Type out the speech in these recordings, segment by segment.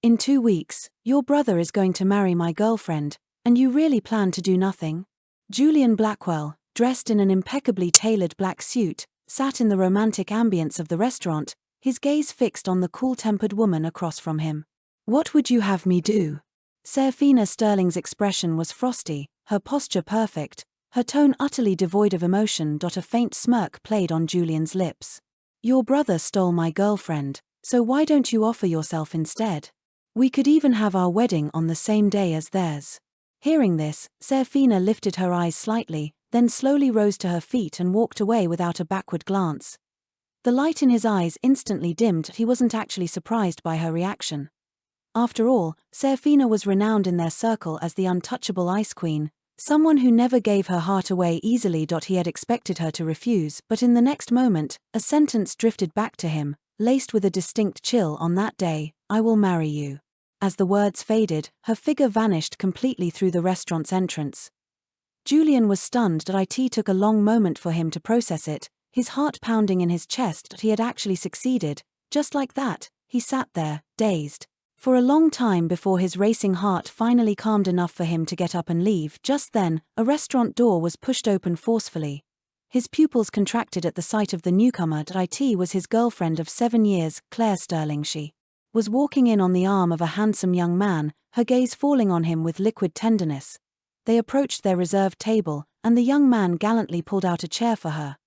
In 2 weeks, your brother is going to marry my girlfriend, and you really plan to do nothing? Julian Blackwell, dressed in an impeccably tailored black suit, sat in the romantic ambience of the restaurant, his gaze fixed on the cool-tempered woman across from him. What would you have me do? Seraphina Sterling's expression was frosty, her posture perfect, her tone utterly devoid of emotion. A faint smirk played on Julian's lips. Your brother stole my girlfriend, so why don't you offer yourself instead? We could even have our wedding on the same day as theirs. Hearing this, Seraphina lifted her eyes slightly, then slowly rose to her feet and walked away without a backward glance. The light in his eyes instantly dimmed. He wasn't actually surprised by her reaction. After all, Seraphina was renowned in their circle as the untouchable ice queen, someone who never gave her heart away easily. He had expected her to refuse, but in the next moment, a sentence drifted back to him, laced with a distinct chill. On that day, I will marry you. As the words faded, her figure vanished completely through the restaurant's entrance. Julian was stunned. It took a long moment for him to process it, his heart pounding in his chest. He had actually succeeded. Just like that, he sat there, dazed, for a long time before his racing heart finally calmed enough for him to get up and leave. Just then, a restaurant door was pushed open forcefully. His pupils contracted at the sight of the newcomer. It was his girlfriend of 7 years, Claire Sterling. She was walking in on the arm of a handsome young man, her gaze falling on him with liquid tenderness. They approached their reserved table, and the young man gallantly pulled out a chair for her.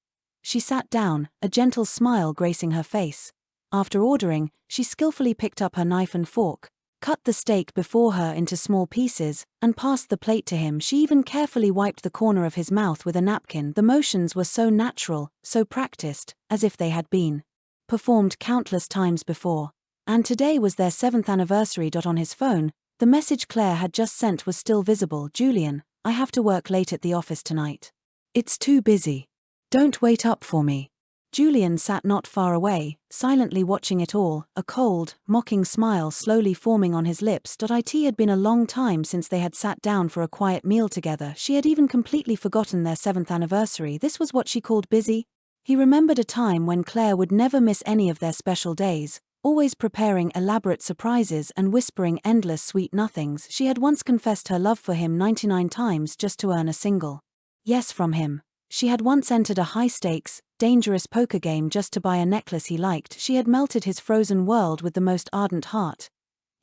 She sat down, a gentle smile gracing her face. After ordering, she skillfully picked up her knife and fork, cut the steak before her into small pieces, and passed the plate to him. She even carefully wiped the corner of his mouth with a napkin. The motions were so natural, so practiced, as if they had been performed countless times before. And today was their 7th anniversary. On his phone, the message Claire had just sent was still visible. Julian, I have to work late at the office tonight. It's too busy. Don't wait up for me. Julian sat not far away, silently watching it all, a cold, mocking smile slowly forming on his lips. It had been a long time since they had sat down for a quiet meal together. She had even completely forgotten their 7th anniversary. This was what she called busy? He remembered a time when Claire would never miss any of their special days, always preparing elaborate surprises and whispering endless sweet nothings. She had once confessed her love for him 99 times just to earn a single yes from him. She had once entered a high-stakes, dangerous poker game just to buy a necklace he liked. She had melted his frozen world with the most ardent heart.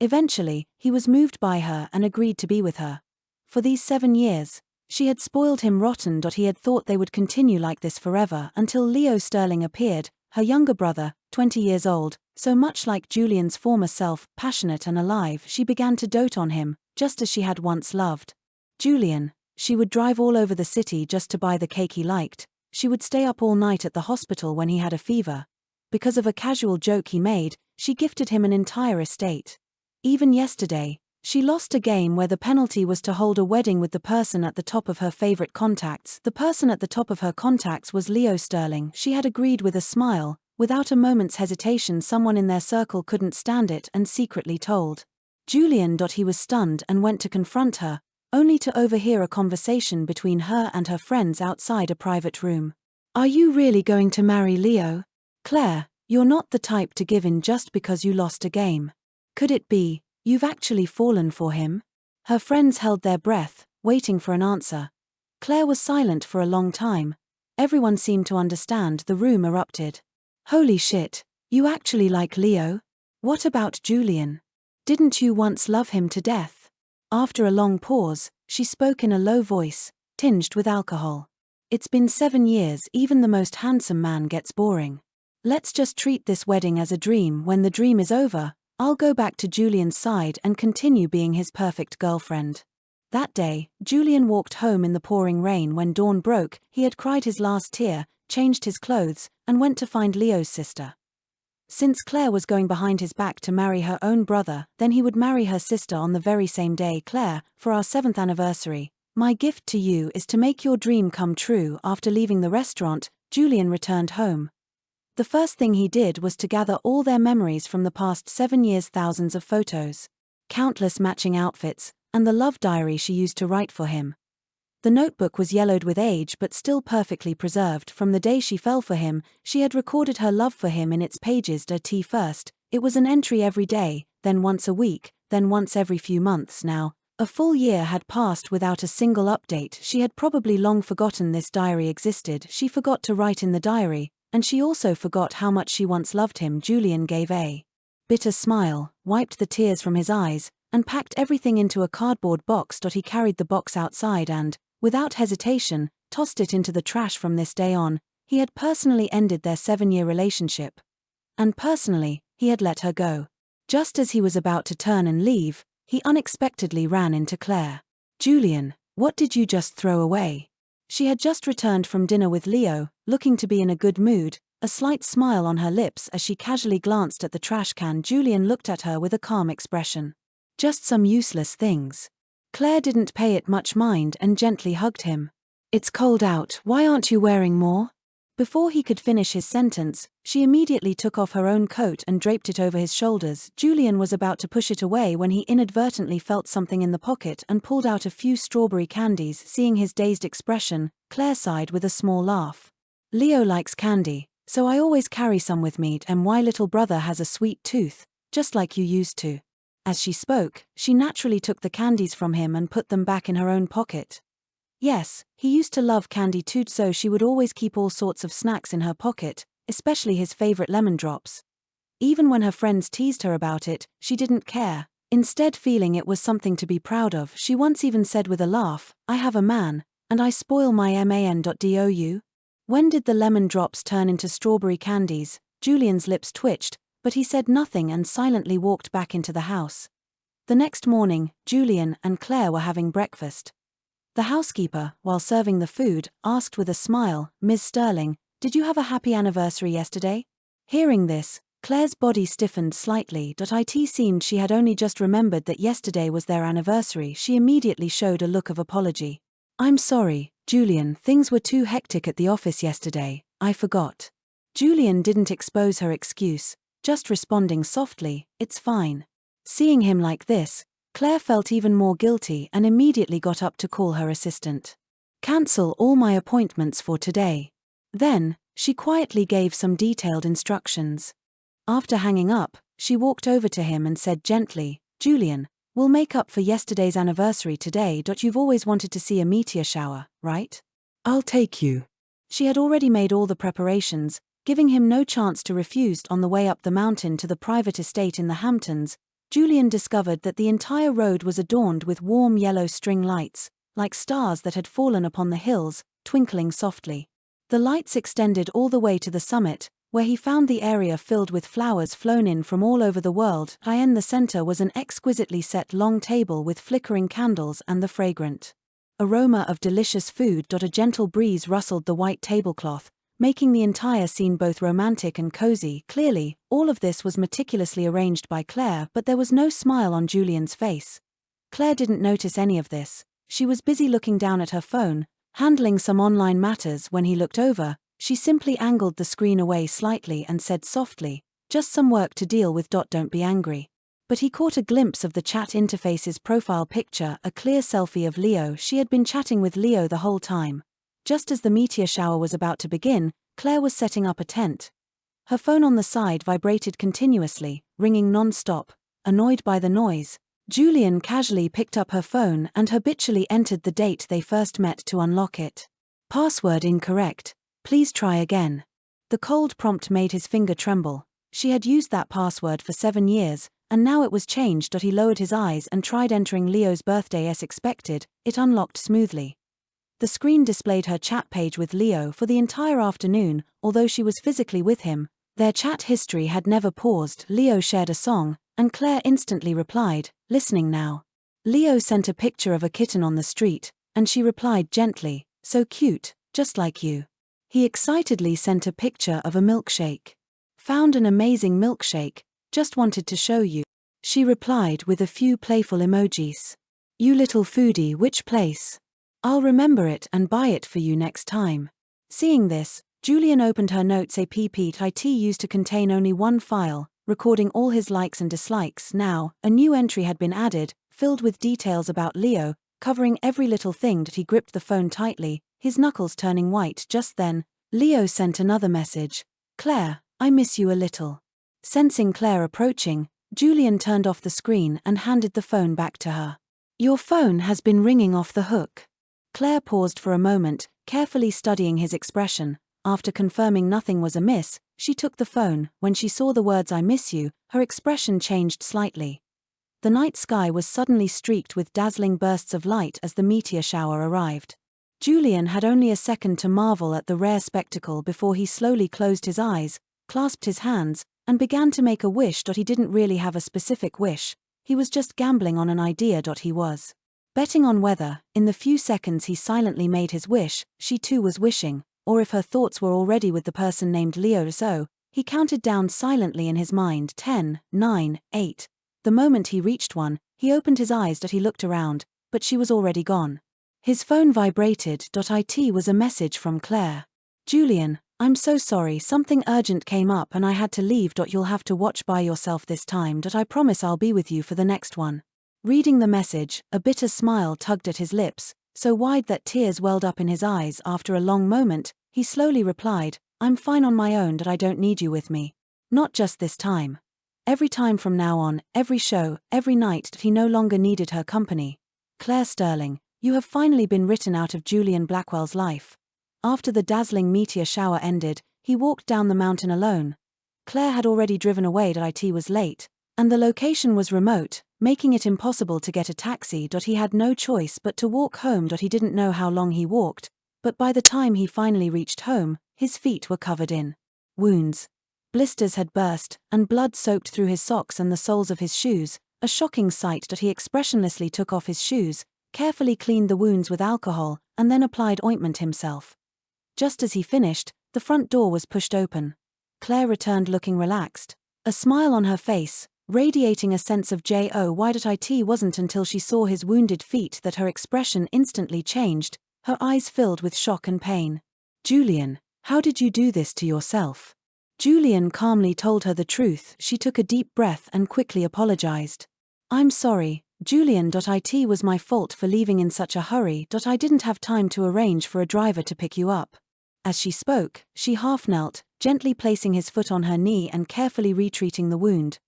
Eventually, he was moved by her and agreed to be with her. For these 7 years, she had spoiled him rotten. He had thought they would continue like this forever until Leo Sterling appeared, her younger brother, 20 years old, so much like Julian's former self, passionate and alive. She began to dote on him, just as she had once loved Julian. She would drive all over the city just to buy the cake he liked. She would stay up all night at the hospital when he had a fever. Because of a casual joke he made, she gifted him an entire estate. Even yesterday, she lost a game where the penalty was to hold a wedding with the person at the top of her favorite contacts. The person at the top of her contacts was Leo Sterling. She had agreed with a smile, without a moment's hesitation. Someone in their circle couldn't stand it and secretly told Julian. He was stunned and went to confront her, only to overhear a conversation between her and her friends outside a private room. Are you really going to marry Leo? Claire, you're not the type to give in just because you lost a game. Could it be, you've actually fallen for him? Her friends held their breath, waiting for an answer. Claire was silent for a long time. Everyone seemed to understand. The room erupted. Holy shit, you actually like Leo? What about Julian? Didn't you once love him to death? After a long pause, she spoke in a low voice, tinged with alcohol. It's been 7 years. Even the most handsome man gets boring. Let's just treat this wedding as a dream. When the dream is over, I'll go back to Julian's side and continue being his perfect girlfriend. That day, Julian walked home in the pouring rain. When dawn broke, he had cried his last tear, changed his clothes, and went to find Leo's sister. Since Claire was going behind his back to marry her own brother, then he would marry her sister on the very same day. Claire, for our 7th anniversary, my gift to you is to make your dream come true. After leaving the restaurant, Julian returned home. The first thing he did was to gather all their memories from the past 7 years, thousands of photos, countless matching outfits, and the love diary she used to write for him. The notebook was yellowed with age but still perfectly preserved. From the day she fell for him, she had recorded her love for him in its pages. First, it was an entry every day, then once a week, then once every few months. Now, a full year had passed without a single update. She had probably long forgotten this diary existed. She forgot to write in the diary, and she also forgot how much she once loved him. Julian gave a bitter smile, wiped the tears from his eyes, and packed everything into a cardboard box. He carried the box outside and, without hesitation, tossed it into the trash. From this day on, he had personally ended their 7-year relationship. And personally, he had let her go. Just as he was about to turn and leave, he unexpectedly ran into Claire. "Julian, what did you just throw away?" She had just returned from dinner with Leo, looking to be in a good mood, a slight smile on her lips as she casually glanced at the trash can. Julian looked at her with a calm expression. "Just some useless things." Claire didn't pay it much mind and gently hugged him. "It's cold out, why aren't you wearing more?" Before he could finish his sentence, she immediately took off her own coat and draped it over his shoulders. Julian was about to push it away when he inadvertently felt something in the pocket and pulled out a few strawberry candies. Seeing his dazed expression, Claire sighed with a small laugh. "Leo likes candy, so I always carry some with me, and why little brother has a sweet tooth, just like you used to." As she spoke, she naturally took the candies from him and put them back in her own pocket. Yes, he used to love candy too, so she would always keep all sorts of snacks in her pocket, especially his favorite lemon drops. Even when her friends teased her about it, she didn't care, instead feeling it was something to be proud of. She once even said with a laugh, "I have a man, and I spoil my man.dou." When did the lemon drops turn into strawberry candies? Julian's lips twitched, but he said nothing and silently walked back into the house. The next morning, Julian and Claire were having breakfast. The housekeeper, while serving the food, asked with a smile, "Ms. Sterling, did you have a happy anniversary yesterday?" Hearing this, Claire's body stiffened slightly. It seemed she had only just remembered that yesterday was their anniversary. She immediately showed a look of apology. "I'm sorry, Julian, things were too hectic at the office yesterday, I forgot." Julian didn't expose her excuse, just responding softly, "It's fine." Seeing him like this, Claire felt even more guilty and immediately got up to call her assistant. "Cancel all my appointments for today." Then, she quietly gave some detailed instructions. After hanging up, she walked over to him and said gently, "Julian, we'll make up for yesterday's anniversary today. You've always wanted to see a meteor shower, right? I'll take you." She had already made all the preparations, giving him no chance to refuse. On the way up the mountain to the private estate in the Hamptons, Julian discovered that the entire road was adorned with warm yellow string lights, like stars that had fallen upon the hills, twinkling softly. The lights extended all the way to the summit, where he found the area filled with flowers flown in from all over the world. In the center was an exquisitely set long table with flickering candles and the fragrant aroma of delicious food. A gentle breeze rustled the white tablecloth, making the entire scene both romantic and cozy. Clearly, all of this was meticulously arranged by Claire, but there was no smile on Julian's face. Claire didn't notice any of this. She was busy looking down at her phone, handling some online matters. When he looked over, she simply angled the screen away slightly and said softly, "Just some work to deal with. Don't be angry." But he caught a glimpse of the chat interface's profile picture, a clear selfie of Leo. She had been chatting with Leo the whole time. Just as the meteor shower was about to begin, Claire was setting up a tent. Her phone on the side vibrated continuously, ringing non-stop. Annoyed by the noise, Julian casually picked up her phone and habitually entered the date they first met to unlock it. "Password incorrect. Please try again." The cold prompt made his finger tremble. She had used that password for 7 years, and now it was changed. He lowered his eyes and tried entering Leo's birthday as expected. It unlocked smoothly. The screen displayed her chat page with Leo for the entire afternoon. Although she was physically with him, their chat history had never paused. Leo shared a song, and Claire instantly replied, "Listening now." Leo sent a picture of a kitten on the street, and she replied gently, "So cute, just like you." He excitedly sent a picture of a milkshake. "Found an amazing milkshake, just wanted to show you." She replied with a few playful emojis. "You little foodie, which place? I'll remember it and buy it for you next time." Seeing this, Julian opened her notes app it used to contain only one file, recording all his likes and dislikes. Now, a new entry had been added, filled with details about Leo, covering every little thing. He gripped the phone tightly, his knuckles turning white. Just then, Leo sent another message. "Claire, I miss you a little." Sensing Claire approaching, Julian turned off the screen and handed the phone back to her. Your phone has been ringing off the hook. Claire paused for a moment, carefully studying his expression. After confirming nothing was amiss, she took the phone. When she saw the words "I miss you," her expression changed slightly. The night sky was suddenly streaked with dazzling bursts of light as the meteor shower arrived. Julian had only a second to marvel at the rare spectacle before he slowly closed his eyes, clasped his hands, and began to make a wish. He didn't really have a specific wish, he was just gambling on an idea. He was betting on whether, in the few seconds he silently made his wish, she too was wishing, or if her thoughts were already with the person named Leo. So, he counted down silently in his mind: 10, 9, 8. The moment he reached 1, he opened his eyes. He looked around, but she was already gone. His phone vibrated. It was a message from Claire. Julian, I'm so sorry, something urgent came up and I had to leave. You'll have to watch by yourself this time. I promise I'll be with you for the next one. Reading the message, a bitter smile tugged at his lips, so wide that tears welled up in his eyes. After a long moment, he slowly replied, I'm fine on my own. I don't need you with me. Not just this time. Every time from now on, every show, every night. He no longer needed her company. Claire Sterling, you have finally been written out of Julian Blackwell's life. After the dazzling meteor shower ended, he walked down the mountain alone. Claire had already driven away. It was late, and the location was remote, making it impossible to get a taxi. He had no choice but to walk home. He didn't know how long he walked, but by the time he finally reached home, his feet were covered in wounds. Blisters had burst, and blood soaked through his socks and the soles of his shoes, a shocking sight. He expressionlessly took off his shoes, carefully cleaned the wounds with alcohol, and then applied ointment himself. Just as he finished, the front door was pushed open. Claire returned looking relaxed, a smile on her face, radiating a sense of joy. It wasn't until she saw his wounded feet that her expression instantly changed, her eyes filled with shock and pain. Julian, how did you do this to yourself? Julian calmly told her the truth. She took a deep breath and quickly apologized. I'm sorry, Julian. It was my fault for leaving in such a hurry. I didn't have time to arrange for a driver to pick you up. As she spoke, she half knelt, gently placing his foot on her knee and carefully retreating the wound.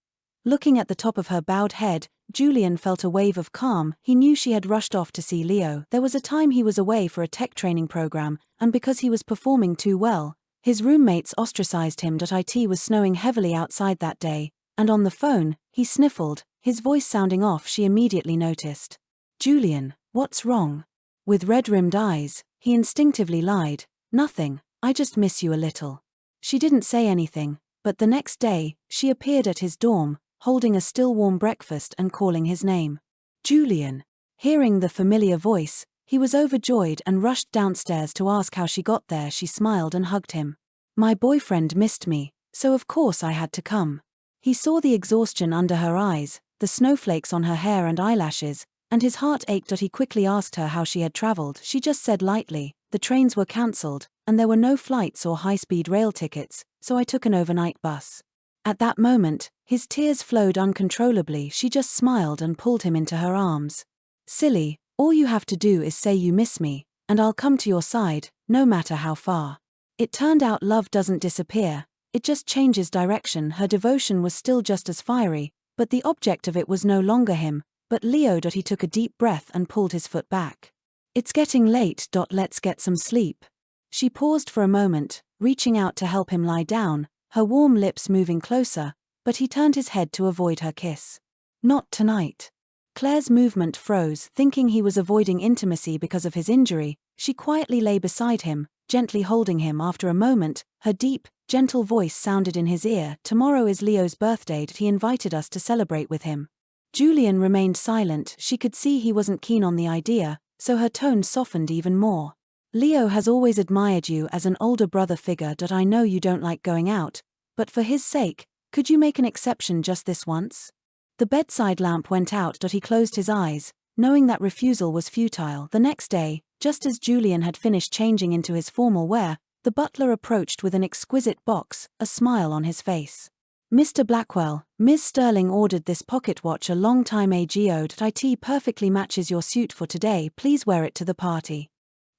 Looking at the top of her bowed head, Julian felt a wave of calm. He knew she had rushed off to see Leo. There was a time he was away for a tech training program, and because he was performing too well, his roommates ostracized him. It was snowing heavily outside that day, and on the phone, he sniffled, his voice sounding off. She immediately noticed. Julian, what's wrong? With red-rimmed eyes, he instinctively lied. Nothing, I just miss you a little. She didn't say anything, but the next day, she appeared at his dorm, holding a still warm breakfast and calling his name. Julian. Hearing the familiar voice, he was overjoyed and rushed downstairs to ask how she got there. She smiled and hugged him. My boyfriend missed me, so of course I had to come. He saw the exhaustion under her eyes, the snowflakes on her hair and eyelashes, and his heart ached. He quickly asked her how she had traveled. She just said lightly, the trains were cancelled, and there were no flights or high-speed rail tickets, so I took an overnight bus. At that moment, his tears flowed uncontrollably. She just smiled and pulled him into her arms. Silly, all you have to do is say you miss me, and I'll come to your side, no matter how far. It turned out love doesn't disappear, it just changes direction. Her devotion was still just as fiery, but the object of it was no longer him, but Leo. He took a deep breath and pulled his foot back. It's getting late. Let's get some sleep. She paused for a moment, reaching out to help him lie down, her warm lips moving closer, but he turned his head to avoid her kiss. Not tonight. Claire's movement froze. Thinking he was avoiding intimacy because of his injury, she quietly lay beside him, gently holding him. After a moment, her deep, gentle voice sounded in his ear. Tomorrow is Leo's birthday. He invited us to celebrate with him. Julian remained silent. She could see he wasn't keen on the idea, so her tone softened even more. Leo has always admired you as an older brother figure. I know you don't like going out, but for his sake, could you make an exception just this once? The bedside lamp went out. He closed his eyes, knowing that refusal was futile. The next day, just as Julian had finished changing into his formal wear, the butler approached with an exquisite box, a smile on his face. Mr. Blackwell, Ms. Sterling ordered this pocket watch a long time ago. It perfectly matches your suit for today. Please wear it to the party.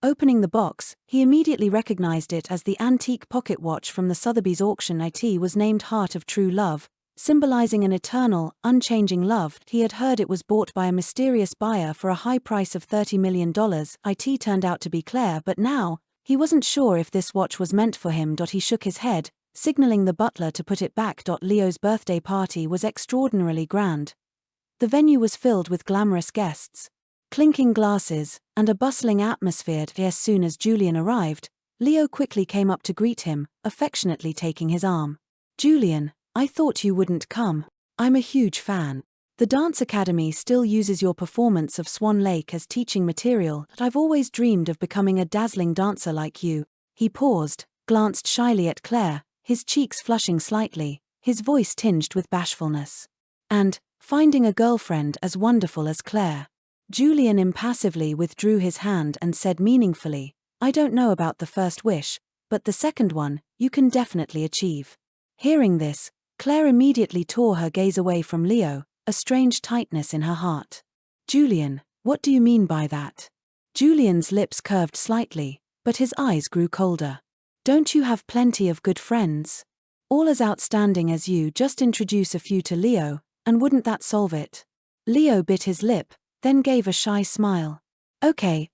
Opening the box, he immediately recognized it as the antique pocket watch from the Sotheby's auction. It was named Heart of True Love, symbolizing an eternal, unchanging love. He had heard it was bought by a mysterious buyer for a high price of $30 million. It turned out to be Claire, but now, he wasn't sure if this watch was meant for him. He shook his head, signaling the butler to put it back. Leo's birthday party was extraordinarily grand. The venue was filled with glamorous guests, clinking glasses, and a bustling atmosphere. As soon as Julian arrived, Leo quickly came up to greet him, affectionately taking his arm. "Julian, I thought you wouldn't come. I'm a huge fan. The Dance Academy still uses your performance of Swan Lake as teaching material. I've always dreamed of becoming a dazzling dancer like you." He paused, glanced shyly at Claire, his cheeks flushing slightly, his voice tinged with bashfulness. "And finding a girlfriend as wonderful as Claire." Julian impassively withdrew his hand and said meaningfully, "I don't know about the first wish, but the second one, you can definitely achieve." Hearing this, Claire immediately tore her gaze away from Leo, a strange tightness in her heart. "Julian, what do you mean by that?" Julian's lips curved slightly, but his eyes grew colder. "Don't you have plenty of good friends? All as outstanding as you? Just introduce a few to Leo, and wouldn't that solve it?" Leo bit his lip, then gave a shy smile. Okay,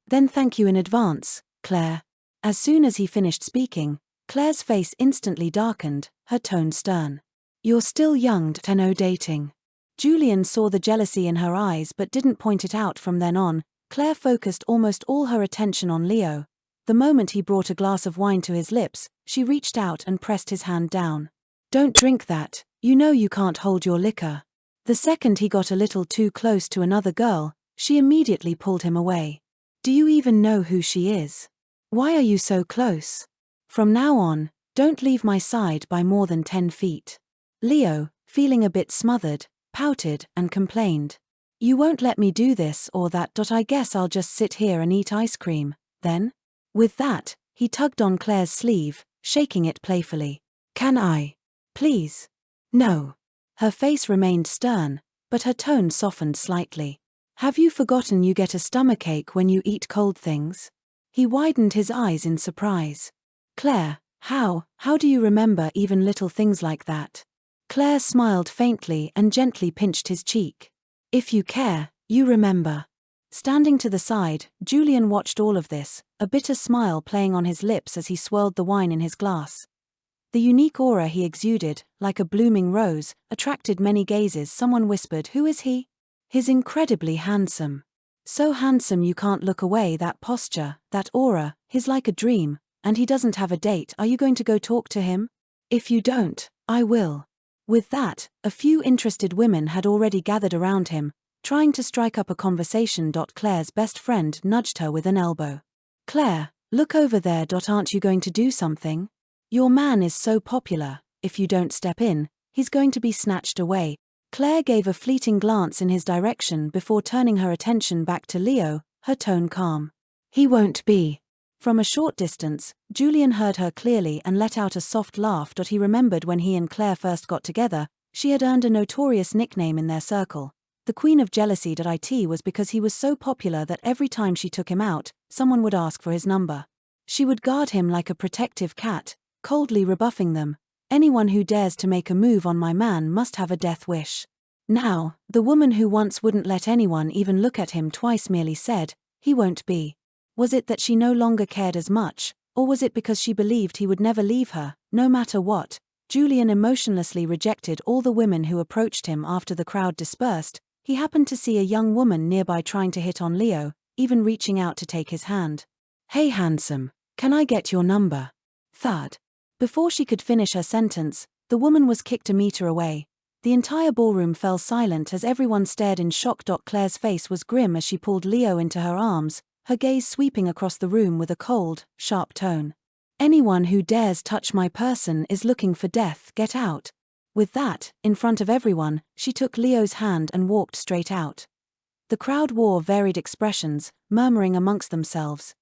then thank you in advance, Claire." As soon as he finished speaking, Claire's face instantly darkened, her tone stern. "You're still young to know dating." Julian saw the jealousy in her eyes but didn't point it out. From then on, Claire focused almost all her attention on Leo. The moment he brought a glass of wine to his lips, she reached out and pressed his hand down. "Don't drink that, you know you can't hold your liquor." The second he got a little too close to another girl, she immediately pulled him away. "Do you even know who she is? Why are you so close? From now on, don't leave my side by more than 10 feet. Leo, feeling a bit smothered, pouted and complained. "You won't let me do this or that. I guess I'll just sit here and eat ice cream, then?" With that, he tugged on Claire's sleeve, shaking it playfully. "Can I? Please?" "No." Her face remained stern, but her tone softened slightly. "Have you forgotten you get a stomachache when you eat cold things?" He widened his eyes in surprise. "Claire, how do you remember even little things like that?" Claire smiled faintly and gently pinched his cheek. "If you care, you remember." Standing to the side, Julian watched all of this, a bitter smile playing on his lips as he swirled the wine in his glass. The unique aura he exuded, like a blooming rose, attracted many gazes. Someone whispered, "Who is he?" "He's incredibly handsome. So handsome you can't look away. That posture, that aura, he's like a dream. And he doesn't have a date. Are you going to go talk to him?" "If you don't, I will." With that, a few interested women had already gathered around him, trying to strike up a conversation. Claire's best friend nudged her with an elbow. "Claire, look over there. Aren't you going to do something? Your man is so popular, if you don't step in, he's going to be snatched away." Claire gave a fleeting glance in his direction before turning her attention back to Leo, her tone calm. "He won't be." From a short distance, Julian heard her clearly and let out a soft laugh. He remembered when he and Claire first got together, she had earned a notorious nickname in their circle, the Queen of Jealousy. It was because he was so popular that every time she took him out, someone would ask for his number. She would guard him like a protective cat, coldly rebuffing them. "Anyone who dares to make a move on my man must have a death wish." Now, the woman who once wouldn't let anyone even look at him twice merely said, "He won't be." Was it that she no longer cared as much, or was it because she believed he would never leave her, no matter what? Julian emotionlessly rejected all the women who approached him. After the crowd dispersed, he happened to see a young woman nearby trying to hit on Leo, even reaching out to take his hand. "Hey handsome, can I get your number?" Thud. Before she could finish her sentence, the woman was kicked a meter away. The entire ballroom fell silent as everyone stared in shock. Claire's face was grim as she pulled Leo into her arms, her gaze sweeping across the room with a cold, sharp tone. "Anyone who dares touch my person is looking for death. Get out." With that, in front of everyone, she took Leo's hand and walked straight out. The crowd wore varied expressions, murmuring amongst themselves.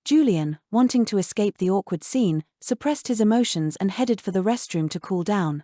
Julian, wanting to escape the awkward scene, suppressed his emotions and headed for the restroom to cool down.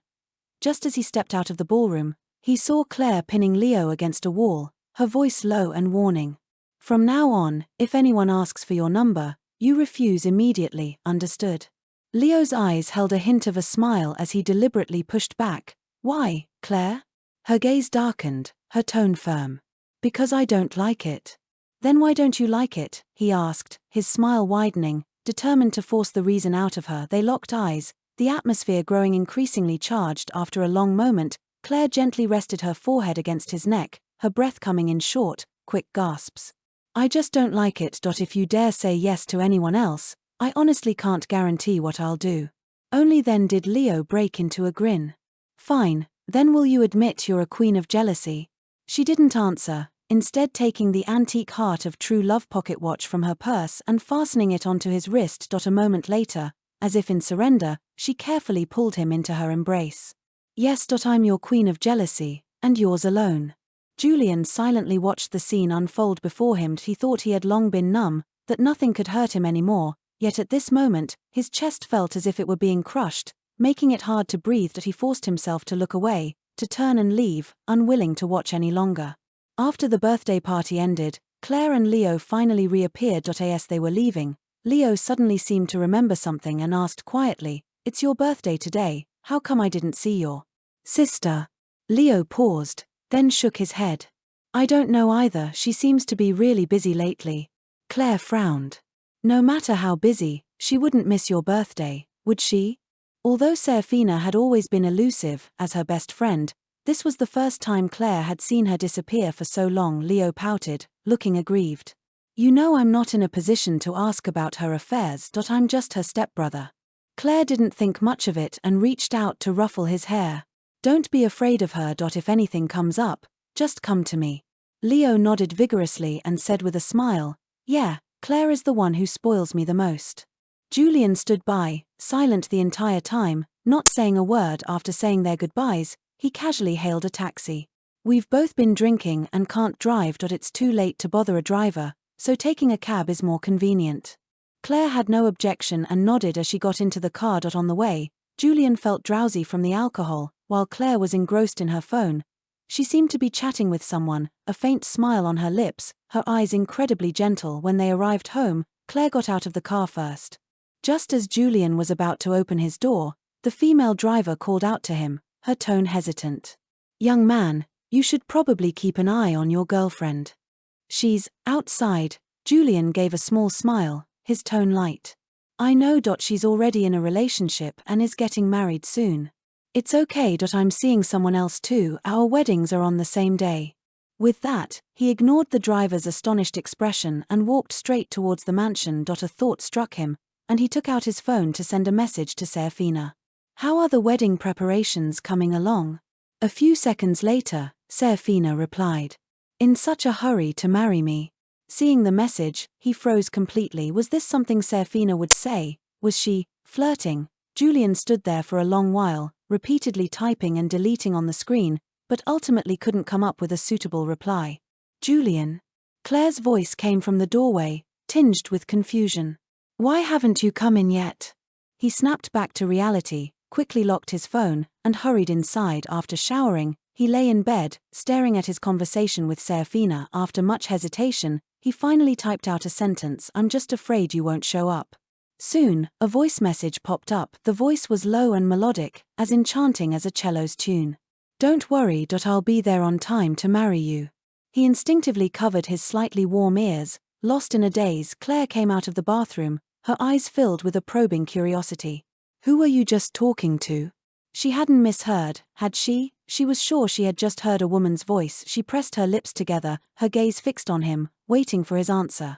Just as he stepped out of the ballroom, he saw Claire pinning Leo against a wall, her voice low and warning. "From now on, if anyone asks for your number, you refuse immediately, understood?" Leo's eyes held a hint of a smile as he deliberately pushed back, Why, Claire? Her gaze darkened, her tone firm. Because I don't like it. Then why don't you like it? He asked, his smile widening, determined to force the reason out of her. They locked eyes, the atmosphere growing increasingly charged. After a long moment, Claire gently rested her forehead against his neck, her breath coming in short, quick gasps. I just don't like it. If you dare say yes to anyone else, I honestly can't guarantee what I'll do. Only then did Leo break into a grin. Fine, then will you admit you're a queen of jealousy? She didn't answer, instead taking the antique Heart of True Love pocket watch from her purse and fastening it onto his wrist. A moment later, as if in surrender, she carefully pulled him into her embrace. Yes. I'm your queen of jealousy, and yours alone. Julian silently watched the scene unfold before him. He thought he had long been numb, that nothing could hurt him anymore, yet at this moment, his chest felt as if it were being crushed, making it hard to breathe. He forced himself to look away, to turn and leave, unwilling to watch any longer. After the birthday party ended, Claire and Leo finally reappeared. As they were leaving, Leo suddenly seemed to remember something and asked quietly, "It's your birthday today, how come I didn't see your sister?" Leo paused, then shook his head. I don't know either, she seems to be really busy lately. Claire frowned. No matter how busy, she wouldn't miss your birthday, would she? Although Seraphina had always been elusive, as her best friend, this was the first time Claire had seen her disappear for so long. Leo pouted, looking aggrieved. You know I'm not in a position to ask about her affairs. I'm just her stepbrother. Claire didn't think much of it and reached out to ruffle his hair. Don't be afraid of her. If anything comes up, just come to me. Leo nodded vigorously and said with a smile, yeah, Claire is the one who spoils me the most. Julian stood by, silent the entire time, not saying a word. After saying their goodbyes, he casually hailed a taxi. We've both been drinking and can't drive. It's too late to bother a driver, so taking a cab is more convenient. Claire had no objection and nodded as she got into the car. On the way, Julian felt drowsy from the alcohol, while Claire was engrossed in her phone. She seemed to be chatting with someone, a faint smile on her lips, her eyes incredibly gentle. When they arrived home, Claire got out of the car first. Just as Julian was about to open his door, the female driver called out to him, her tone hesitant. Young man, you should probably keep an eye on your girlfriend. She's outside. Julian gave a small smile, his tone light. I know. She's already in a relationship and is getting married soon. It's okay. I'm seeing someone else too. Our weddings are on the same day. With that, he ignored the driver's astonished expression and walked straight towards the mansion. A thought struck him, and he took out his phone to send a message to Seraphina. How are the wedding preparations coming along? A few seconds later, Seraphina replied. In such a hurry to marry me. Seeing the message, he froze completely. Was this something Seraphina would say? Was she flirting? Julian stood there for a long while, repeatedly typing and deleting on the screen, but ultimately couldn't come up with a suitable reply. Julian? Claire's voice came from the doorway, tinged with confusion. Why haven't you come in yet? He snapped back to reality, quickly locked his phone, and hurried inside. After showering, he lay in bed, staring at his conversation with Seraphina. After much hesitation, he finally typed out a sentence. I'm just afraid you won't show up. Soon, a voice message popped up. The voice was low and melodic, as enchanting as a cello's tune. Don't worry. I'll be there on time to marry you. He instinctively covered his slightly warm ears, lost in a daze. Claire came out of the bathroom, her eyes filled with a probing curiosity. Who were you just talking to? She hadn't misheard, had she? She was sure she had just heard a woman's voice. She pressed her lips together, her gaze fixed on him, waiting for his answer.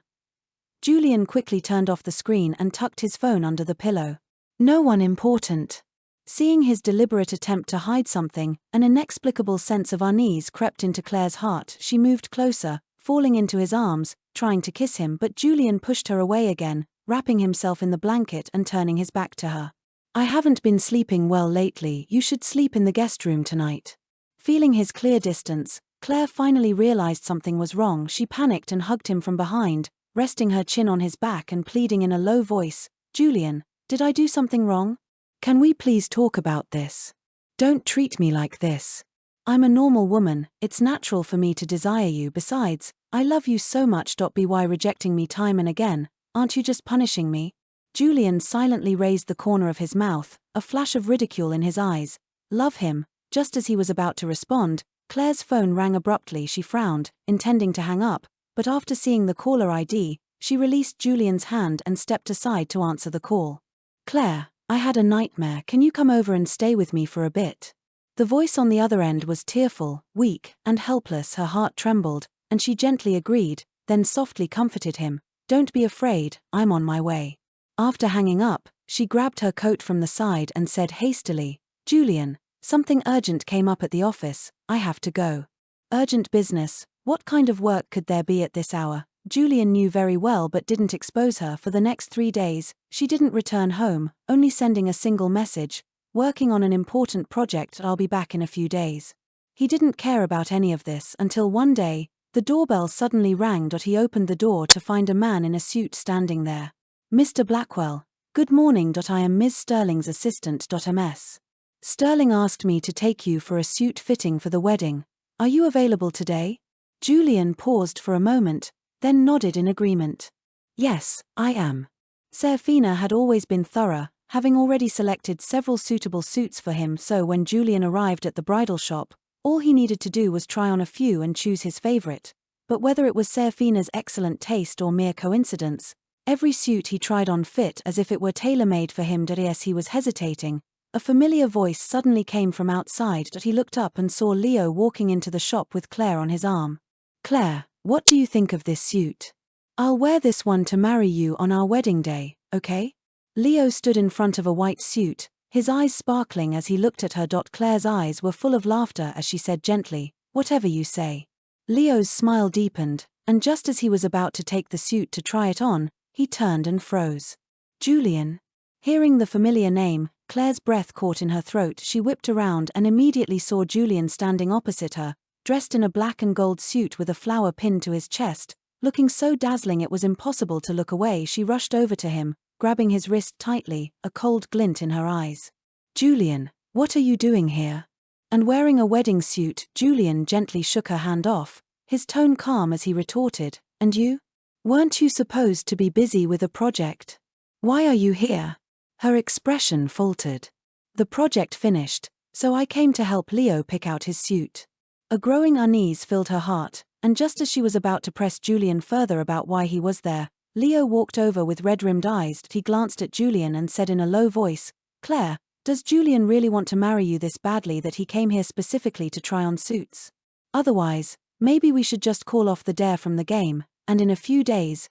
Julian quickly turned off the screen and tucked his phone under the pillow. No one important. Seeing his deliberate attempt to hide something, an inexplicable sense of unease crept into Claire's heart. She moved closer, falling into his arms, trying to kiss him, but Julian pushed her away again, wrapping himself in the blanket and turning his back to her. I haven't been sleeping well lately. You should sleep in the guest room tonight. Feeling his clear distance, Claire finally realized something was wrong. She panicked and hugged him from behind, resting her chin on his back and pleading in a low voice, Julian, did I do something wrong? Can we please talk about this? Don't treat me like this. I'm a normal woman, it's natural for me to desire you. Besides, I love you so much. Why rejecting me time and again? Aren't you just punishing me? Julian silently raised the corner of his mouth, a flash of ridicule in his eyes. Love him? Just as he was about to respond, Claire's phone rang abruptly. She frowned, intending to hang up, but after seeing the caller ID, she released Julian's hand and stepped aside to answer the call. "Claire, I had a nightmare. Can you come over and stay with me for a bit?" The voice on the other end was tearful, weak, and helpless. Her heart trembled, and she gently agreed, then softly comforted him. "Don't be afraid, I'm on my way." After hanging up, she grabbed her coat from the side and said hastily, "Julian, something urgent came up at the office, I have to go." Urgent business? What kind of work could there be at this hour? Julian knew very well but didn't expose her. For the next 3 days, she didn't return home, only sending a single message, "Working on an important project, I'll be back in a few days." He didn't care about any of this until one day, the doorbell suddenly rang. He opened the door to find a man in a suit standing there. "Mr. Blackwell, good morning. I am Ms. Sterling's assistant. Ms. Sterling asked me to take you for a suit fitting for the wedding. Are you available today?" Julian paused for a moment, then nodded in agreement. "Yes, I am." Seraphina had always been thorough, having already selected several suitable suits for him, so when Julian arrived at the bridal shop, all he needed to do was try on a few and choose his favorite. But whether it was Seraphina's excellent taste or mere coincidence, every suit he tried on fit as if it were tailor-made for him. As he was hesitating, a familiar voice suddenly came from outside. He looked up and saw Leo walking into the shop with Claire on his arm. "Claire, what do you think of this suit? I'll wear this one to marry you on our wedding day, okay?" Leo stood in front of a white suit, his eyes sparkling as he looked at her. Claire's eyes were full of laughter as she said gently, "Whatever you say." Leo's smile deepened, and just as he was about to take the suit to try it on, he turned and froze. "Julian." Hearing the familiar name, Claire's breath caught in her throat. She whipped around and immediately saw Julian standing opposite her, dressed in a black and gold suit with a flower pinned to his chest, looking so dazzling it was impossible to look away. She rushed over to him, grabbing his wrist tightly, a cold glint in her eyes. "Julian, what are you doing here?" And wearing a wedding suit, Julian gently shook her hand off, his tone calm as he retorted, "And you? Weren't you supposed to be busy with a project? Why are you here?" Her expression faltered. "The project finished, so I came to help Leo pick out his suit." A growing unease filled her heart, and just as she was about to press Julian further about why he was there, Leo walked over with red-rimmed eyes. He glanced at Julian and said in a low voice, "Claire, does Julian really want to marry you this badly that he came here specifically to try on suits? Otherwise, maybe we should just call off the dare from the game, and in a few days,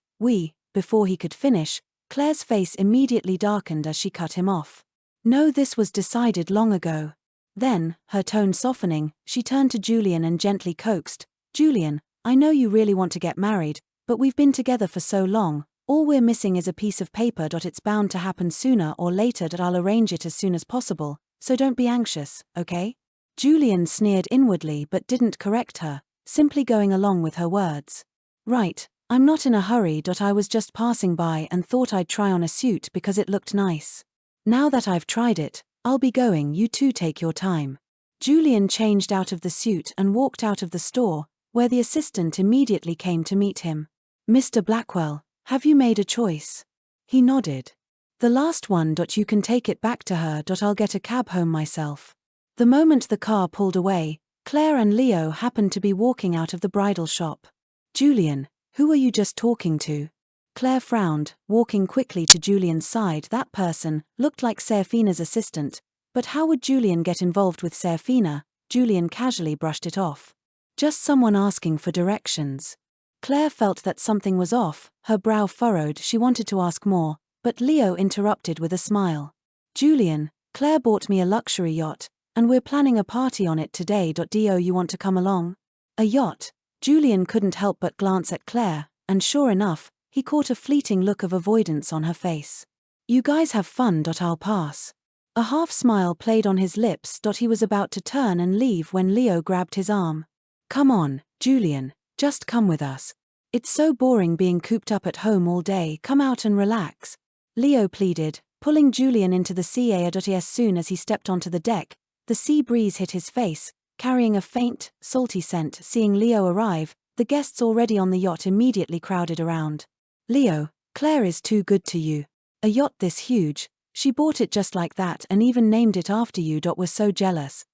Before he could finish, Claire's face immediately darkened as she cut him off. "No, this was decided long ago." Then, her tone softening, she turned to Julian and gently coaxed, "Julian, I know you really want to get married, but we've been together for so long, all we're missing is a piece of paper. It's bound to happen sooner or later. I'll arrange it as soon as possible, so don't be anxious, okay?" Julian sneered inwardly but didn't correct her, simply going along with her words. "Right, I'm not in a hurry. I was just passing by and thought I'd try on a suit because it looked nice. Now that I've tried it, I'll be going. You two take your time." Julian changed out of the suit and walked out of the store, where the assistant immediately came to meet him. "Mr. Blackwell, have you made a choice?" He nodded. "The last one. You can take it back to her. I'll get a cab home myself." The moment the car pulled away, Claire and Leo happened to be walking out of the bridal shop. "Julian, who are you just talking to?" Claire frowned, walking quickly to Julian's side. That person looked like Seraphina's assistant, but how would Julian get involved with Seraphina? Julian casually brushed it off. "Just someone asking for directions." Claire felt that something was off, her brow furrowed. She wanted to ask more, but Leo interrupted with a smile. "Julian, Claire bought me a luxury yacht, and we're planning a party on it today. Do you want to come along?" A yacht? Julian couldn't help but glance at Claire, and sure enough, he caught a fleeting look of avoidance on her face. "You guys have fun. I'll pass." A half smile played on his lips. He was about to turn and leave when Leo grabbed his arm. "Come on, Julian, just come with us. It's so boring being cooped up at home all day. Come out and relax." Leo pleaded, pulling Julian into the sea. As soon as he stepped onto the deck, the sea breeze hit his face, carrying a faint, salty scent. Seeing Leo arrive, the guests already on the yacht immediately crowded around. "Leo, Claire is too good to you. A yacht this huge, she bought it just like that and even named it after you. We're so jealous."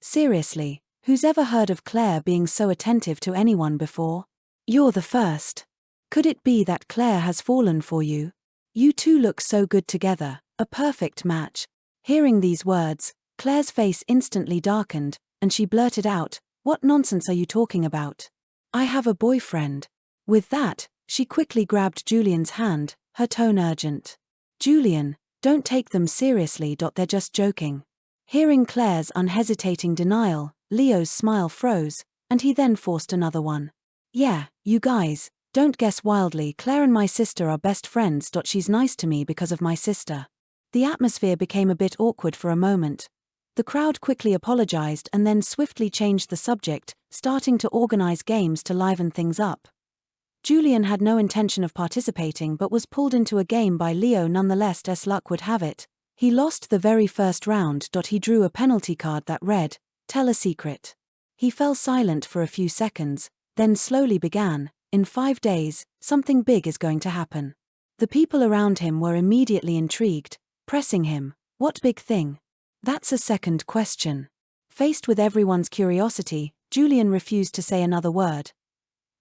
Seriously, who's ever heard of Claire being so attentive to anyone before? You're the first. Could it be that Claire has fallen for you? You two look so good together, a perfect match. Hearing these words, Claire's face instantly darkened, and she blurted out, "What nonsense are you talking about? I have a boyfriend." With that, she quickly grabbed Julian's hand, her tone urgent. "Julian, don't take them seriously. They're just joking." Hearing Claire's unhesitating denial, Leo's smile froze, and he then forced another one. "Yeah, you guys, don't guess wildly. Claire and my sister are best friends. She's nice to me because of my sister." The atmosphere became a bit awkward for a moment. The crowd quickly apologized and then swiftly changed the subject, starting to organize games to liven things up. Julian had no intention of participating but was pulled into a game by Leo nonetheless. As luck would have it, he lost the very first round. He drew a penalty card that read, "Tell a secret." He fell silent for a few seconds, then slowly began, "In 5 days, something big is going to happen." The people around him were immediately intrigued, pressing him, "What big thing?" "That's a second question." Faced with everyone's curiosity, Julian refused to say another word.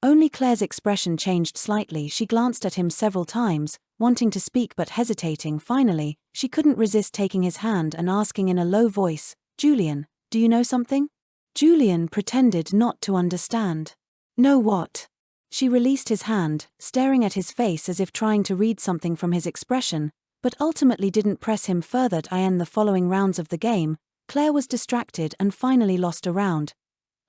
Only Claire's expression changed slightly. She glanced at him several times, wanting to speak but hesitating. Finally, she couldn't resist taking his hand and asking in a low voice, "Julian, do you know something?" Julian pretended not to understand. "Know what?" She released his hand, staring at his face as if trying to read something from his expression, but ultimately didn't press him further. In the following rounds of the game, Claire was distracted and finally lost a round.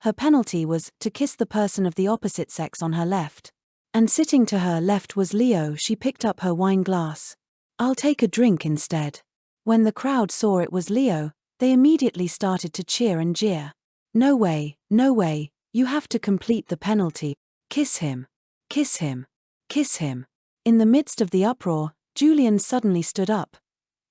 Her penalty was to kiss the person of the opposite sex on her left. And sitting to her left was Leo. She picked up her wine glass. "I'll take a drink instead." When the crowd saw it was Leo, they immediately started to cheer and jeer. "No way, no way, you have to complete the penalty. Kiss him. Kiss him. Kiss him." In the midst of the uproar, Julian suddenly stood up.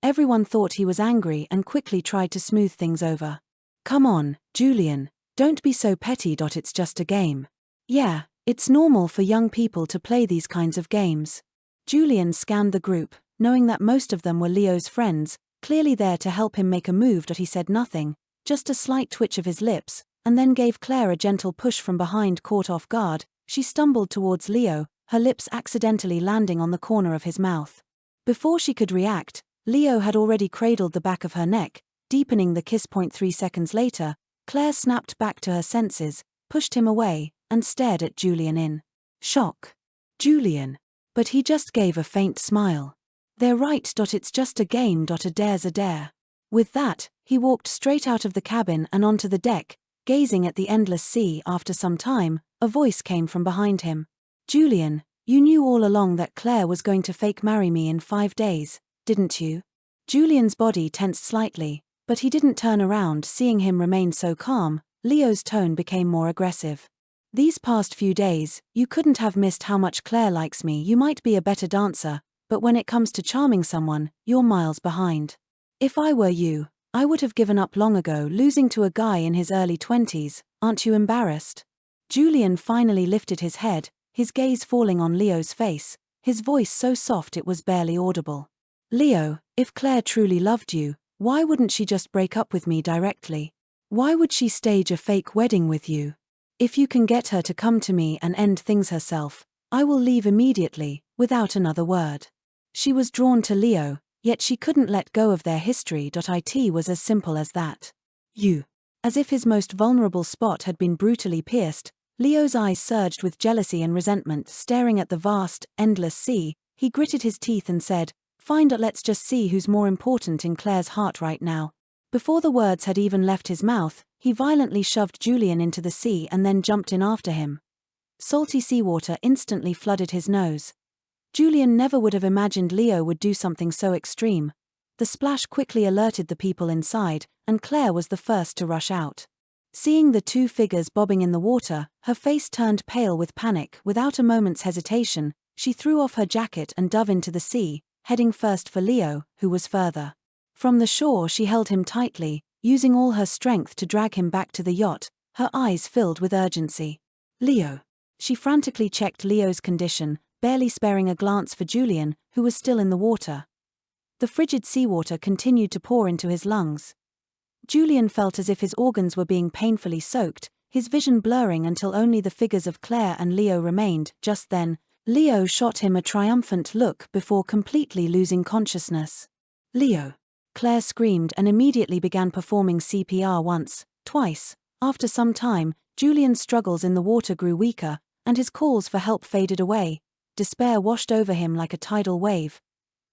Everyone thought he was angry and quickly tried to smooth things over. "Come on, Julian, don't be so petty. It's just a game." "Yeah, it's normal for young people to play these kinds of games." Julian scanned the group, knowing that most of them were Leo's friends, clearly there to help him make a move. He said nothing, just a slight twitch of his lips, and then gave Claire a gentle push from behind. Caught off guard, she stumbled towards Leo, her lips accidentally landing on the corner of his mouth. Before she could react, Leo had already cradled the back of her neck, deepening the kiss. 3 seconds later, Claire snapped back to her senses, pushed him away, and stared at Julian in shock. "Julian." But he just gave a faint smile. "They're right. It's just a game. A dare's a dare." With that, he walked straight out of the cabin and onto the deck, gazing at the endless sea. After some time, a voice came from behind him. "Julian, you knew all along that Claire was going to fake marry me in 5 days, didn't you?" Julian's body tensed slightly, but he didn't turn around. Seeing him remain so calm, Leo's tone became more aggressive. "These past few days, you couldn't have missed how much Claire likes me. You might be a better dancer, but when it comes to charming someone, you're miles behind. If I were you, I would have given up long ago. Losing to a guy in his early 20s, aren't you embarrassed?" Julian finally lifted his head, his gaze falling on Leo's face, his voice so soft it was barely audible. "Leo, if Claire truly loved you, why wouldn't she just break up with me directly? Why would she stage a fake wedding with you? If you can get her to come to me and end things herself, I will leave immediately, without another word." She was drawn to Leo, yet she couldn't let go of their history. It was as simple as that. "You." As if his most vulnerable spot had been brutally pierced, Leo's eyes surged with jealousy and resentment. Staring at the vast, endless sea, he gritted his teeth and said, "Fine. Let's just see who's more important in Claire's heart right now." Before the words had even left his mouth, he violently shoved Julian into the sea and then jumped in after him. Salty seawater instantly flooded his nose. Julian never would have imagined Leo would do something so extreme. The splash quickly alerted the people inside, and Claire was the first to rush out. Seeing the two figures bobbing in the water, her face turned pale with panic. Without a moment's hesitation, she threw off her jacket and dove into the sea, heading first for Leo, who was further. From the shore she held him tightly, using all her strength to drag him back to the yacht, her eyes filled with urgency. "Leo." She frantically checked Leo's condition, barely sparing a glance for Julian, who was still in the water. The frigid seawater continued to pour into his lungs. Julian felt as if his organs were being painfully soaked, his vision blurring until only the figures of Claire and Leo remained. Just then, Leo shot him a triumphant look before completely losing consciousness. "Leo!" Claire screamed and immediately began performing CPR once, twice. After some time, Julian's struggles in the water grew weaker, and his calls for help faded away. Despair washed over him like a tidal wave.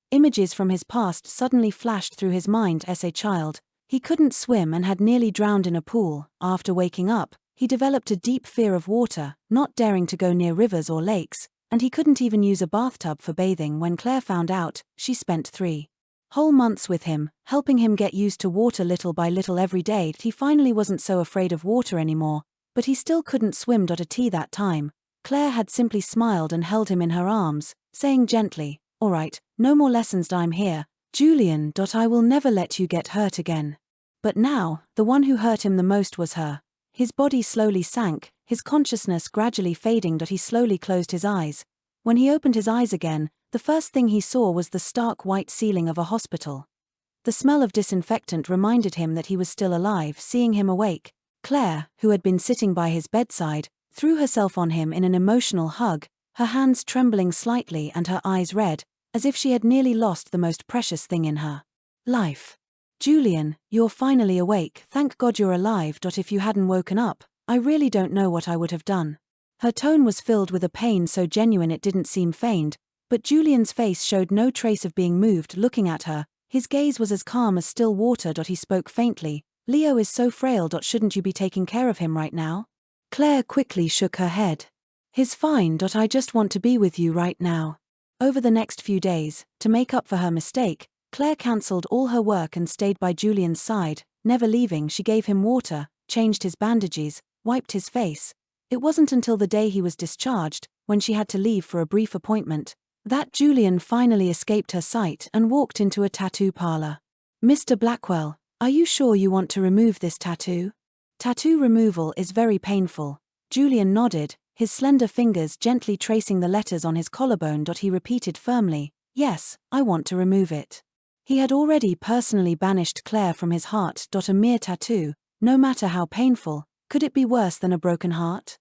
Images from his past suddenly flashed through his mind as a child. He couldn't swim and had nearly drowned in a pool. After waking up, he developed a deep fear of water, not daring to go near rivers or lakes, and he couldn't even use a bathtub for bathing. When Claire found out, she spent 3 whole months with him, helping him get used to water little by little every day. He finally wasn't so afraid of water anymore, but he still couldn't swim. That time, Claire had simply smiled and held him in her arms, saying gently, "All right, no more lessons. I'm here, Julian. I will never let you get hurt again." But now, the one who hurt him the most was her. His body slowly sank, his consciousness gradually fading. He slowly closed his eyes. When he opened his eyes again, the first thing he saw was the stark white ceiling of a hospital. The smell of disinfectant reminded him that he was still alive. Seeing him awake, Claire, who had been sitting by his bedside, threw herself on him in an emotional hug, her hands trembling slightly and her eyes red, as if she had nearly lost the most precious thing in her life. "Julian, you're finally awake. Thank God you're alive. If you hadn't woken up, I really don't know what I would have done." Her tone was filled with a pain so genuine it didn't seem feigned, but Julian's face showed no trace of being moved. Looking at her, his gaze was as calm as still water. He spoke faintly, "Leo is so frail. Shouldn't you be taking care of him right now?" Claire quickly shook her head. "He's fine. I just want to be with you right now." Over the next few days, to make up for her mistake, Claire cancelled all her work and stayed by Julian's side. Never leaving, she gave him water, changed his bandages, wiped his face. It wasn't until the day he was discharged, when she had to leave for a brief appointment, that Julian finally escaped her sight and walked into a tattoo parlor. "Mr. Blackwell, are you sure you want to remove this tattoo?" "Tattoo removal is very painful." Julian nodded, his slender fingers gently tracing the letters on his collarbone. He repeated firmly, "Yes, I want to remove it." He had already personally banished Claire from his heart. A mere tattoo, no matter how painful, could it be worse than a broken heart?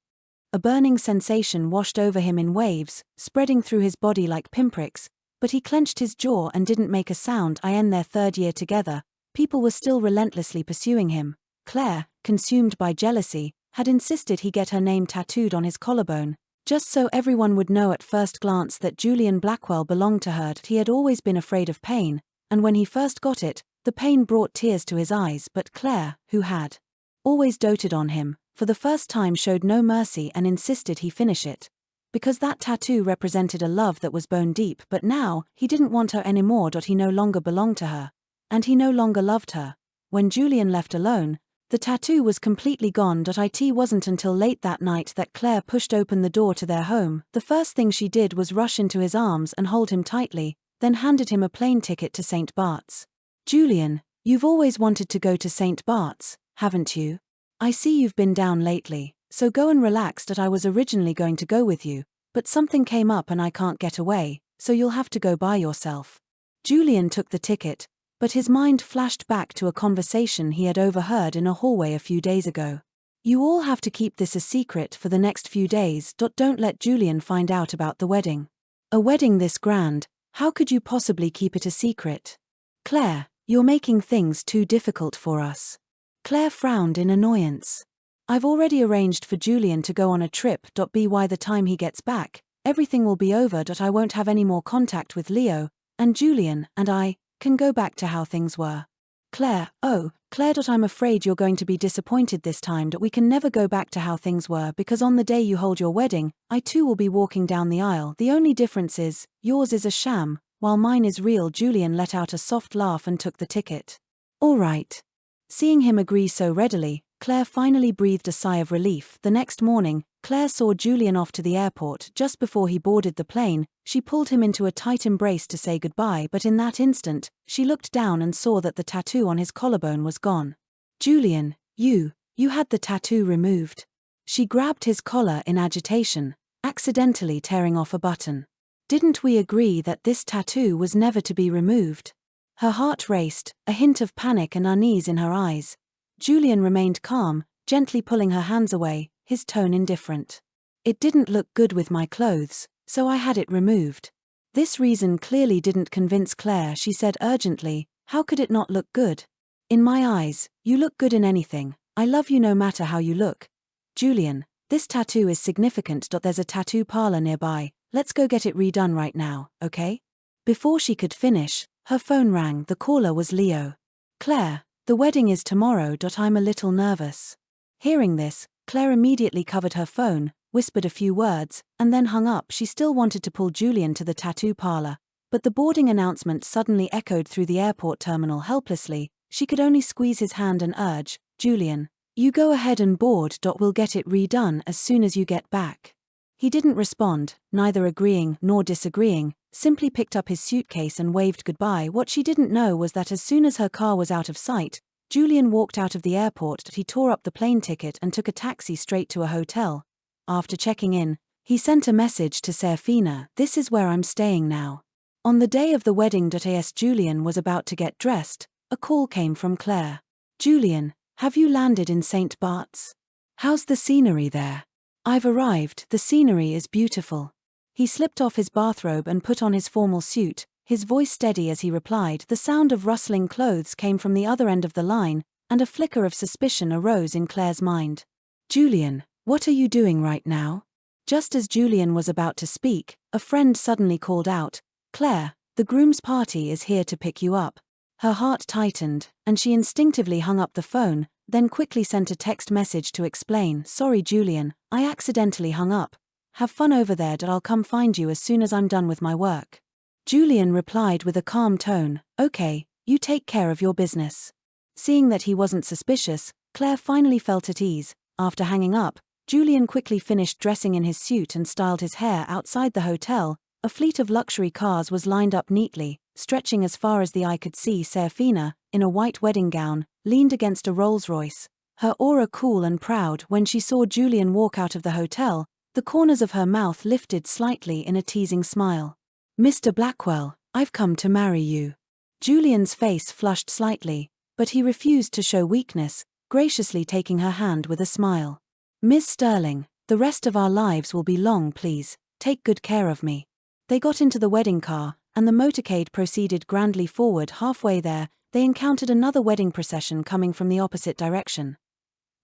A burning sensation washed over him in waves, spreading through his body like pinpricks, but he clenched his jaw and didn't make a sound. In their 3rd year together, people were still relentlessly pursuing him. Claire, consumed by jealousy, had insisted he get her name tattooed on his collarbone, just so everyone would know at first glance that Julian Blackwell belonged to her. He had always been afraid of pain, and when he first got it, the pain brought tears to his eyes. But Claire, who had always doted on him, for the first time showed no mercy and insisted he finish it. Because that tattoo represented a love that was bone deep. But now, he didn't want her anymore. He no longer belonged to her. And he no longer loved her. When Julian left alone, the tattoo was completely gone. It wasn't until late that night that Claire pushed open the door to their home. The first thing she did was rush into his arms and hold him tightly, then handed him a plane ticket to St. Bart's. "Julian, you've always wanted to go to St. Bart's, haven't you? I see you've been down lately, so go and relax. I was originally going to go with you, but something came up and I can't get away, so you'll have to go by yourself." Julian took the ticket, but his mind flashed back to a conversation he had overheard in a hallway a few days ago. "You all have to keep this a secret for the next few days. Don't let Julian find out about the wedding." "A wedding this grand, how could you possibly keep it a secret?" "Claire, you're making things too difficult for us." Claire frowned in annoyance. "I've already arranged for Julian to go on a trip. By the time he gets back, everything will be over. I won't have any more contact with Leo, and Julian and I can go back to how things were." "Claire, oh, Claire. I'm afraid you're going to be disappointed this time. We can never go back to how things were because on the day you hold your wedding, I too will be walking down the aisle. The only difference is, yours is a sham, while mine is real." Julian let out a soft laugh and took the ticket. "All right." Seeing him agree so readily, Claire finally breathed a sigh of relief. The next morning, Claire saw Julian off to the airport. Just before he boarded the plane, she pulled him into a tight embrace to say goodbye. But in that instant, she looked down and saw that the tattoo on his collarbone was gone. "Julian, you had the tattoo removed." She grabbed his collar in agitation, accidentally tearing off a button. "Didn't we agree that this tattoo was never to be removed?" Her heart raced, a hint of panic and unease in her eyes. Julian remained calm, gently pulling her hands away, his tone indifferent. It didn't look good with my clothes, so I had it removed. This reason clearly didn't convince Claire. She said urgently, how could it not look good? In my eyes, you look good in anything. I love you no matter how you look. Julian, this tattoo is significant. There's a tattoo parlor nearby. Let's go get it redone right now, okay? Before she could finish, her phone rang. The caller was Leo. Claire, the wedding is tomorrow. I'm a little nervous. Hearing this, Claire immediately covered her phone, whispered a few words, and then hung up. She still wanted to pull Julian to the tattoo parlor, but the boarding announcement suddenly echoed through the airport terminal helplessly. She could only squeeze his hand and urge, Julian, you go ahead and board. We'll get it redone as soon as you get back. He didn't respond, neither agreeing nor disagreeing, simply picked up his suitcase and waved goodbye. What she didn't know was that as soon as her car was out of sight, Julian walked out of the airport. He tore up the plane ticket and took a taxi straight to a hotel. After checking in, he sent a message to Seraphina, this is where I'm staying now. On the day of the wedding. As Julian was about to get dressed, a call came from Claire. Julian, have you landed in St. Bart's? How's the scenery there? I've arrived. The scenery is beautiful. He slipped off his bathrobe and put on his formal suit, his voice steady as he replied. The sound of rustling clothes came from the other end of the line, and a flicker of suspicion arose in Claire's mind. Julian, what are you doing right now? Just as Julian was about to speak, a friend suddenly called out, Claire, the groom's party is here to pick you up. Her heart tightened, and she instinctively hung up the phone, then quickly sent a text message to explain, sorry Julian, I accidentally hung up. Have fun over there. I'll come find you as soon as I'm done with my work. Julian replied with a calm tone, okay, you take care of your business. Seeing that he wasn't suspicious, Claire finally felt at ease. After hanging up, Julian quickly finished dressing in his suit and styled his hair. Outside the hotel, a fleet of luxury cars was lined up neatly, stretching as far as the eye could see. Seraphina, in a white wedding gown, leaned against a Rolls-Royce, her aura cool and proud. When she saw Julian walk out of the hotel, the corners of her mouth lifted slightly in a teasing smile. Mr. Blackwell, I've come to marry you. Julian's face flushed slightly, but he refused to show weakness, graciously taking her hand with a smile. Miss Sterling, the rest of our lives will be long. Please, take good care of me. They got into the wedding car, and the motorcade proceeded grandly forward. Halfway there, they encountered another wedding procession coming from the opposite direction.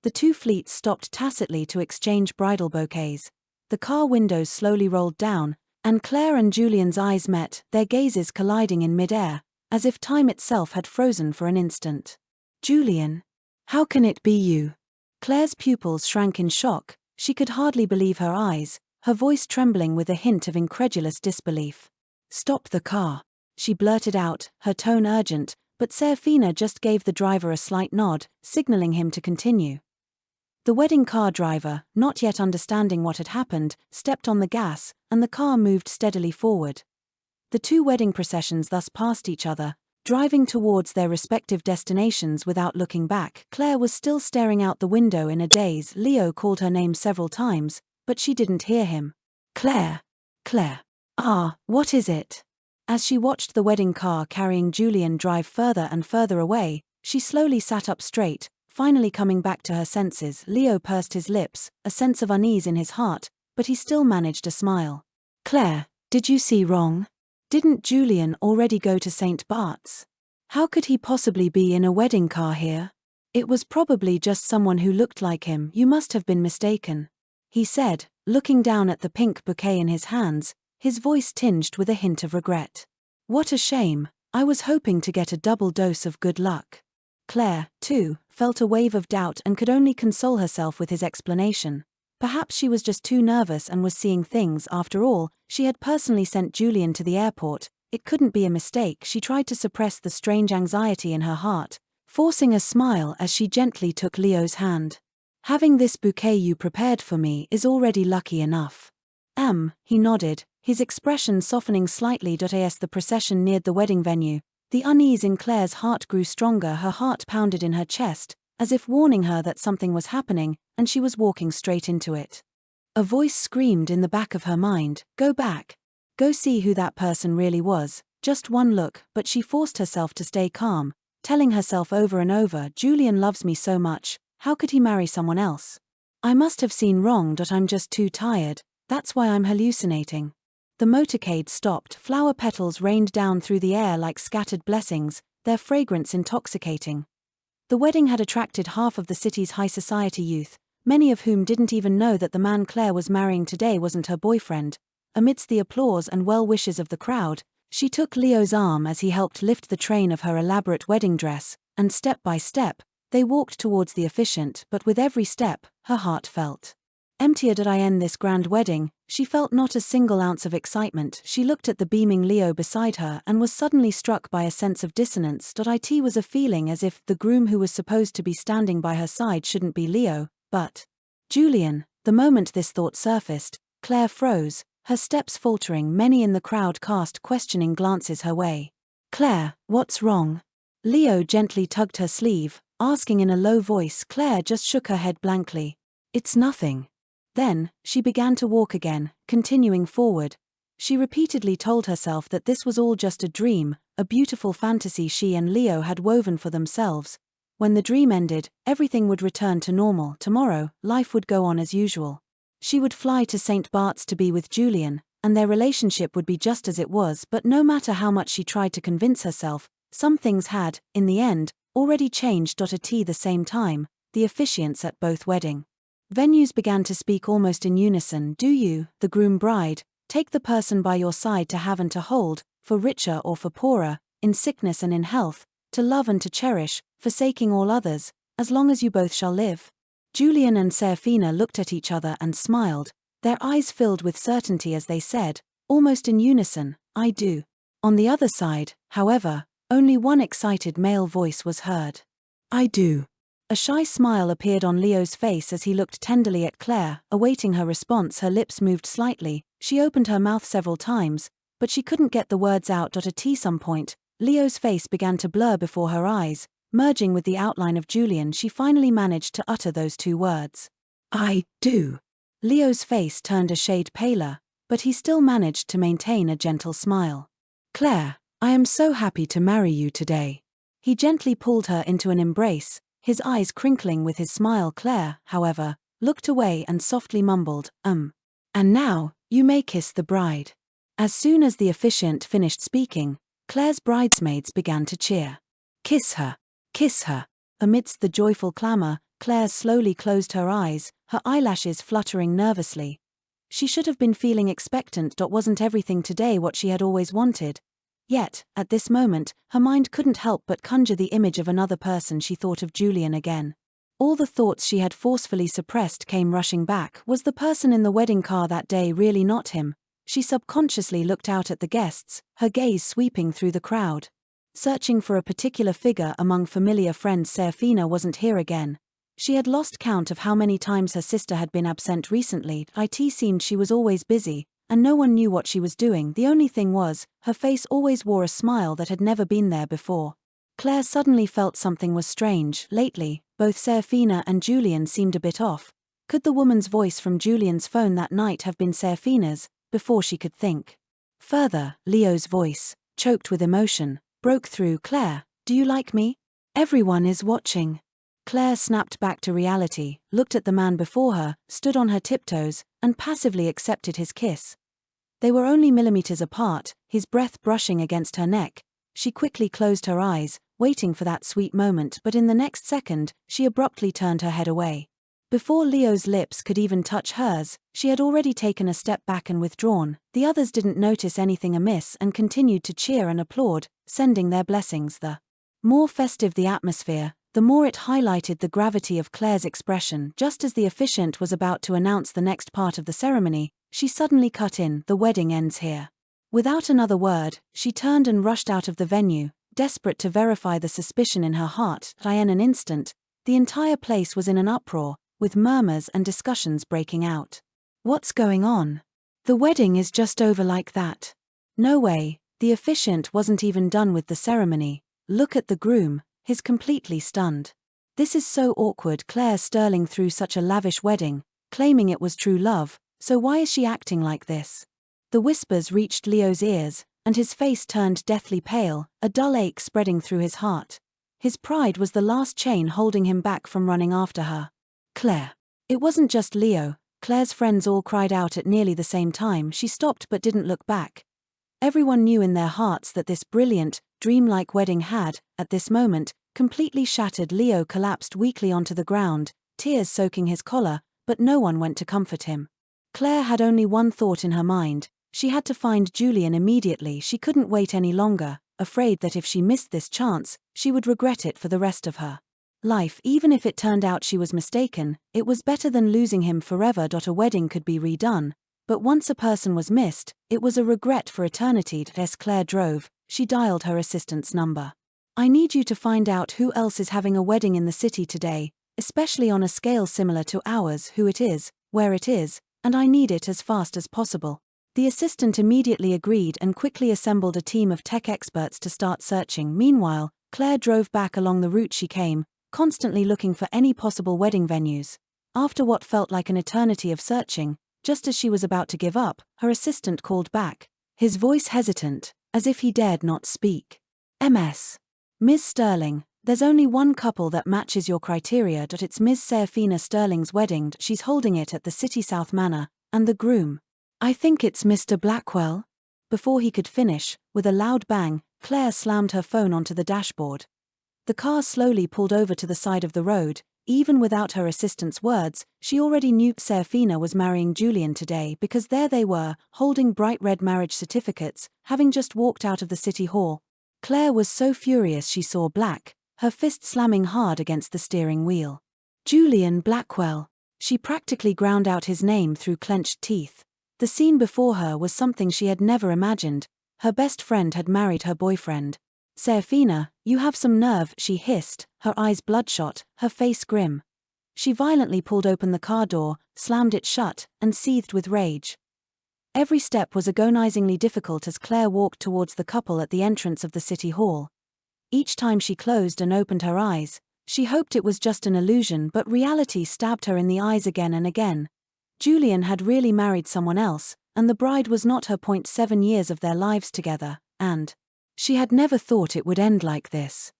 The two fleets stopped tacitly to exchange bridal bouquets. The car windows slowly rolled down, and Claire and Julian's eyes met, their gazes colliding in mid-air, as if time itself had frozen for an instant. Julian? How can it be you? Claire's pupils shrank in shock. She could hardly believe her eyes, her voice trembling with a hint of incredulous disbelief. Stop the car, she blurted out, her tone urgent, but Seraphina just gave the driver a slight nod, signaling him to continue. The wedding car driver, not yet understanding what had happened, stepped on the gas, and the car moved steadily forward. The two wedding processions thus passed each other, driving towards their respective destinations without looking back. Claire was still staring out the window in a daze. Leo called her name several times, but she didn't hear him. Claire. Claire. What is it? As she watched the wedding car carrying Julian drive further and further away, she slowly sat up straight, finally coming back to her senses. Leo pursed his lips, a sense of unease in his heart, but he still managed a smile. Claire, did you see wrong? Didn't Julian already go to St. Bart's? How could he possibly be in a wedding car here? It was probably just someone who looked like him. You must have been mistaken, he said, looking down at the pink bouquet in his hands, his voice tinged with a hint of regret. What a shame, I was hoping to get a double dose of good luck. Claire, too, felt a wave of doubt and could only console herself with his explanation. Perhaps she was just too nervous and was seeing things. After all, she had personally sent Julian to the airport. It couldn't be a mistake. She tried to suppress the strange anxiety in her heart, forcing a smile as she gently took Leo's hand. Having this bouquet you prepared for me is already lucky enough. He nodded, his expression softening slightly. As the procession neared the wedding venue, the unease in Claire's heart grew stronger. Her heart pounded in her chest, as if warning her that something was happening, and she was walking straight into it. A voice screamed in the back of her mind, go back. Go see who that person really was, just one look. But she forced herself to stay calm, telling herself over and over, Julian loves me so much, how could he marry someone else? I must have seen wrong. I'm just too tired, that's why I'm hallucinating. The motorcade stopped, flower petals rained down through the air like scattered blessings, their fragrance intoxicating. The wedding had attracted half of the city's high society youth, many of whom didn't even know that the man Claire was marrying today wasn't her boyfriend. Amidst the applause and well wishes of the crowd, she took Leo's arm as he helped lift the train of her elaborate wedding dress, and step by step, they walked towards the officiant. But with every step, her heart felt emptier. Did I end this grand wedding? She felt not a single ounce of excitement. She looked at the beaming Leo beside her and was suddenly struck by a sense of dissonance. It was a feeling as if the groom who was supposed to be standing by her side shouldn't be Leo, but Julian. The moment this thought surfaced, Claire froze, her steps faltering. Many in the crowd cast questioning glances her way. Claire, what's wrong? Leo gently tugged her sleeve, asking in a low voice. Claire just shook her head blankly. It's nothing. Then, she began to walk again, continuing forward. She repeatedly told herself that this was all just a dream, a beautiful fantasy she and Leo had woven for themselves. When the dream ended, everything would return to normal. Tomorrow, life would go on as usual. She would fly to St. Bart's to be with Julian, and their relationship would be just as it was. But no matter how much she tried to convince herself, some things had, in the end, already changed. At the same time, the officiants at both wedding venues began to speak almost in unison. Do you, the groom-bride, take the person by your side to have and to hold, for richer or for poorer, in sickness and in health, to love and to cherish, forsaking all others, as long as you both shall live? Julian and Seraphina looked at each other and smiled, their eyes filled with certainty as they said, almost in unison, I do. On the other side, however, only one excited male voice was heard. I do. A shy smile appeared on Leo's face as he looked tenderly at Claire, awaiting her response. Her lips moved slightly, she opened her mouth several times, but she couldn't get the words out. At some point, Leo's face began to blur before her eyes, merging with the outline of Julian. She finally managed to utter those two words. I do. Leo's face turned a shade paler, but he still managed to maintain a gentle smile. Claire, I am so happy to marry you today. He gently pulled her into an embrace, his eyes crinkling with his smile. Claire, however, looked away and softly mumbled, And now, you may kiss the bride. As soon as the officiant finished speaking, Claire's bridesmaids began to cheer. Kiss her. Kiss her. Amidst the joyful clamor, Claire slowly closed her eyes, her eyelashes fluttering nervously. She should have been feeling expectant. Wasn't everything today what she had always wanted? Yet, at this moment, her mind couldn't help but conjure the image of another person. She thought of Julian again. All the thoughts she had forcefully suppressed came rushing back. Was the person in the wedding car that day really not him? She subconsciously looked out at the guests, her gaze sweeping through the crowd. Searching for a particular figure among familiar friends. Seraphina wasn't here again. She had lost count of how many times her sister had been absent recently. It seemed she was always busy, and no one knew what she was doing. The only thing was, her face always wore a smile that had never been there before. Claire suddenly felt something was strange. Lately, both Seraphina and Julian seemed a bit off. Could the woman's voice from Julian's phone that night have been Seraphina's? Before she could think further, Leo's voice, choked with emotion, broke through. Claire, do you like me? Everyone is watching. Claire snapped back to reality, looked at the man before her, stood on her tiptoes, and passively accepted his kiss. They were only millimeters apart, his breath brushing against her neck. She quickly closed her eyes, waiting for that sweet moment, but in the next second, she abruptly turned her head away. Before Leo's lips could even touch hers, she had already taken a step back and withdrawn. The others didn't notice anything amiss and continued to cheer and applaud, sending their blessings. The more festive the atmosphere, the more it highlighted the gravity of Claire's expression. Just as the officiant was about to announce the next part of the ceremony, she suddenly cut in, the wedding ends here. Without another word, she turned and rushed out of the venue, desperate to verify the suspicion in her heart. In an instant, the entire place was in an uproar, with murmurs and discussions breaking out. What's going on? The wedding is just over like that. No way, the officiant wasn't even done with the ceremony. Look at the groom, he's completely stunned. This is so awkward. Claire Sterling threw such a lavish wedding, claiming it was true love, so why is she acting like this? The whispers reached Leo's ears, and his face turned deathly pale, a dull ache spreading through his heart. His pride was the last chain holding him back from running after her. Claire. It wasn't just Leo. Claire's friends all cried out at nearly the same time. She stopped but didn't look back. Everyone knew in their hearts that this brilliant, dreamlike wedding had, at this moment, completely shattered. Leo collapsed weakly onto the ground, tears soaking his collar, but no one went to comfort him. Claire had only one thought in her mind. She had to find Julian immediately. She couldn't wait any longer, afraid that if she missed this chance, she would regret it for the rest of her life. Even if it turned out she was mistaken, it was better than losing him forever. A wedding could be redone, but once a person was missed, it was a regret for eternity. As Claire drove, she dialed her assistant's number. I need you to find out who else is having a wedding in the city today, especially on a scale similar to ours, who it is, where it is, and I need it as fast as possible. The assistant immediately agreed and quickly assembled a team of tech experts to start searching. Meanwhile, Claire drove back along the route she came, constantly looking for any possible wedding venues. After what felt like an eternity of searching, just as she was about to give up, her assistant called back, his voice hesitant, as if he dared not speak. Ms. Sterling, there's only one couple that matches your criteria. It's Ms. Seraphina Sterling's wedding. She's holding it at the City South Manor, and the groom. I think it's Mr. Blackwell. Before he could finish, with a loud bang, Claire slammed her phone onto the dashboard. The car slowly pulled over to the side of the road. Even without her assistant's words, she already knew Seraphina was marrying Julian today because there they were, holding bright red marriage certificates, having just walked out of the city hall. Claire was so furious she saw black, her fist slamming hard against the steering wheel. Julian Blackwell. She practically ground out his name through clenched teeth. The scene before her was something she had never imagined. Her best friend had married her boyfriend. Seraphina, you have some nerve, she hissed, her eyes bloodshot, her face grim. She violently pulled open the car door, slammed it shut, and seethed with rage. Every step was agonizingly difficult as Claire walked towards the couple at the entrance of the city hall. Each time she closed and opened her eyes, she hoped it was just an illusion, but reality stabbed her in the eyes again and again. Julian had really married someone else, and the bride was not her. 7 years of their lives together, and she had never thought it would end like this.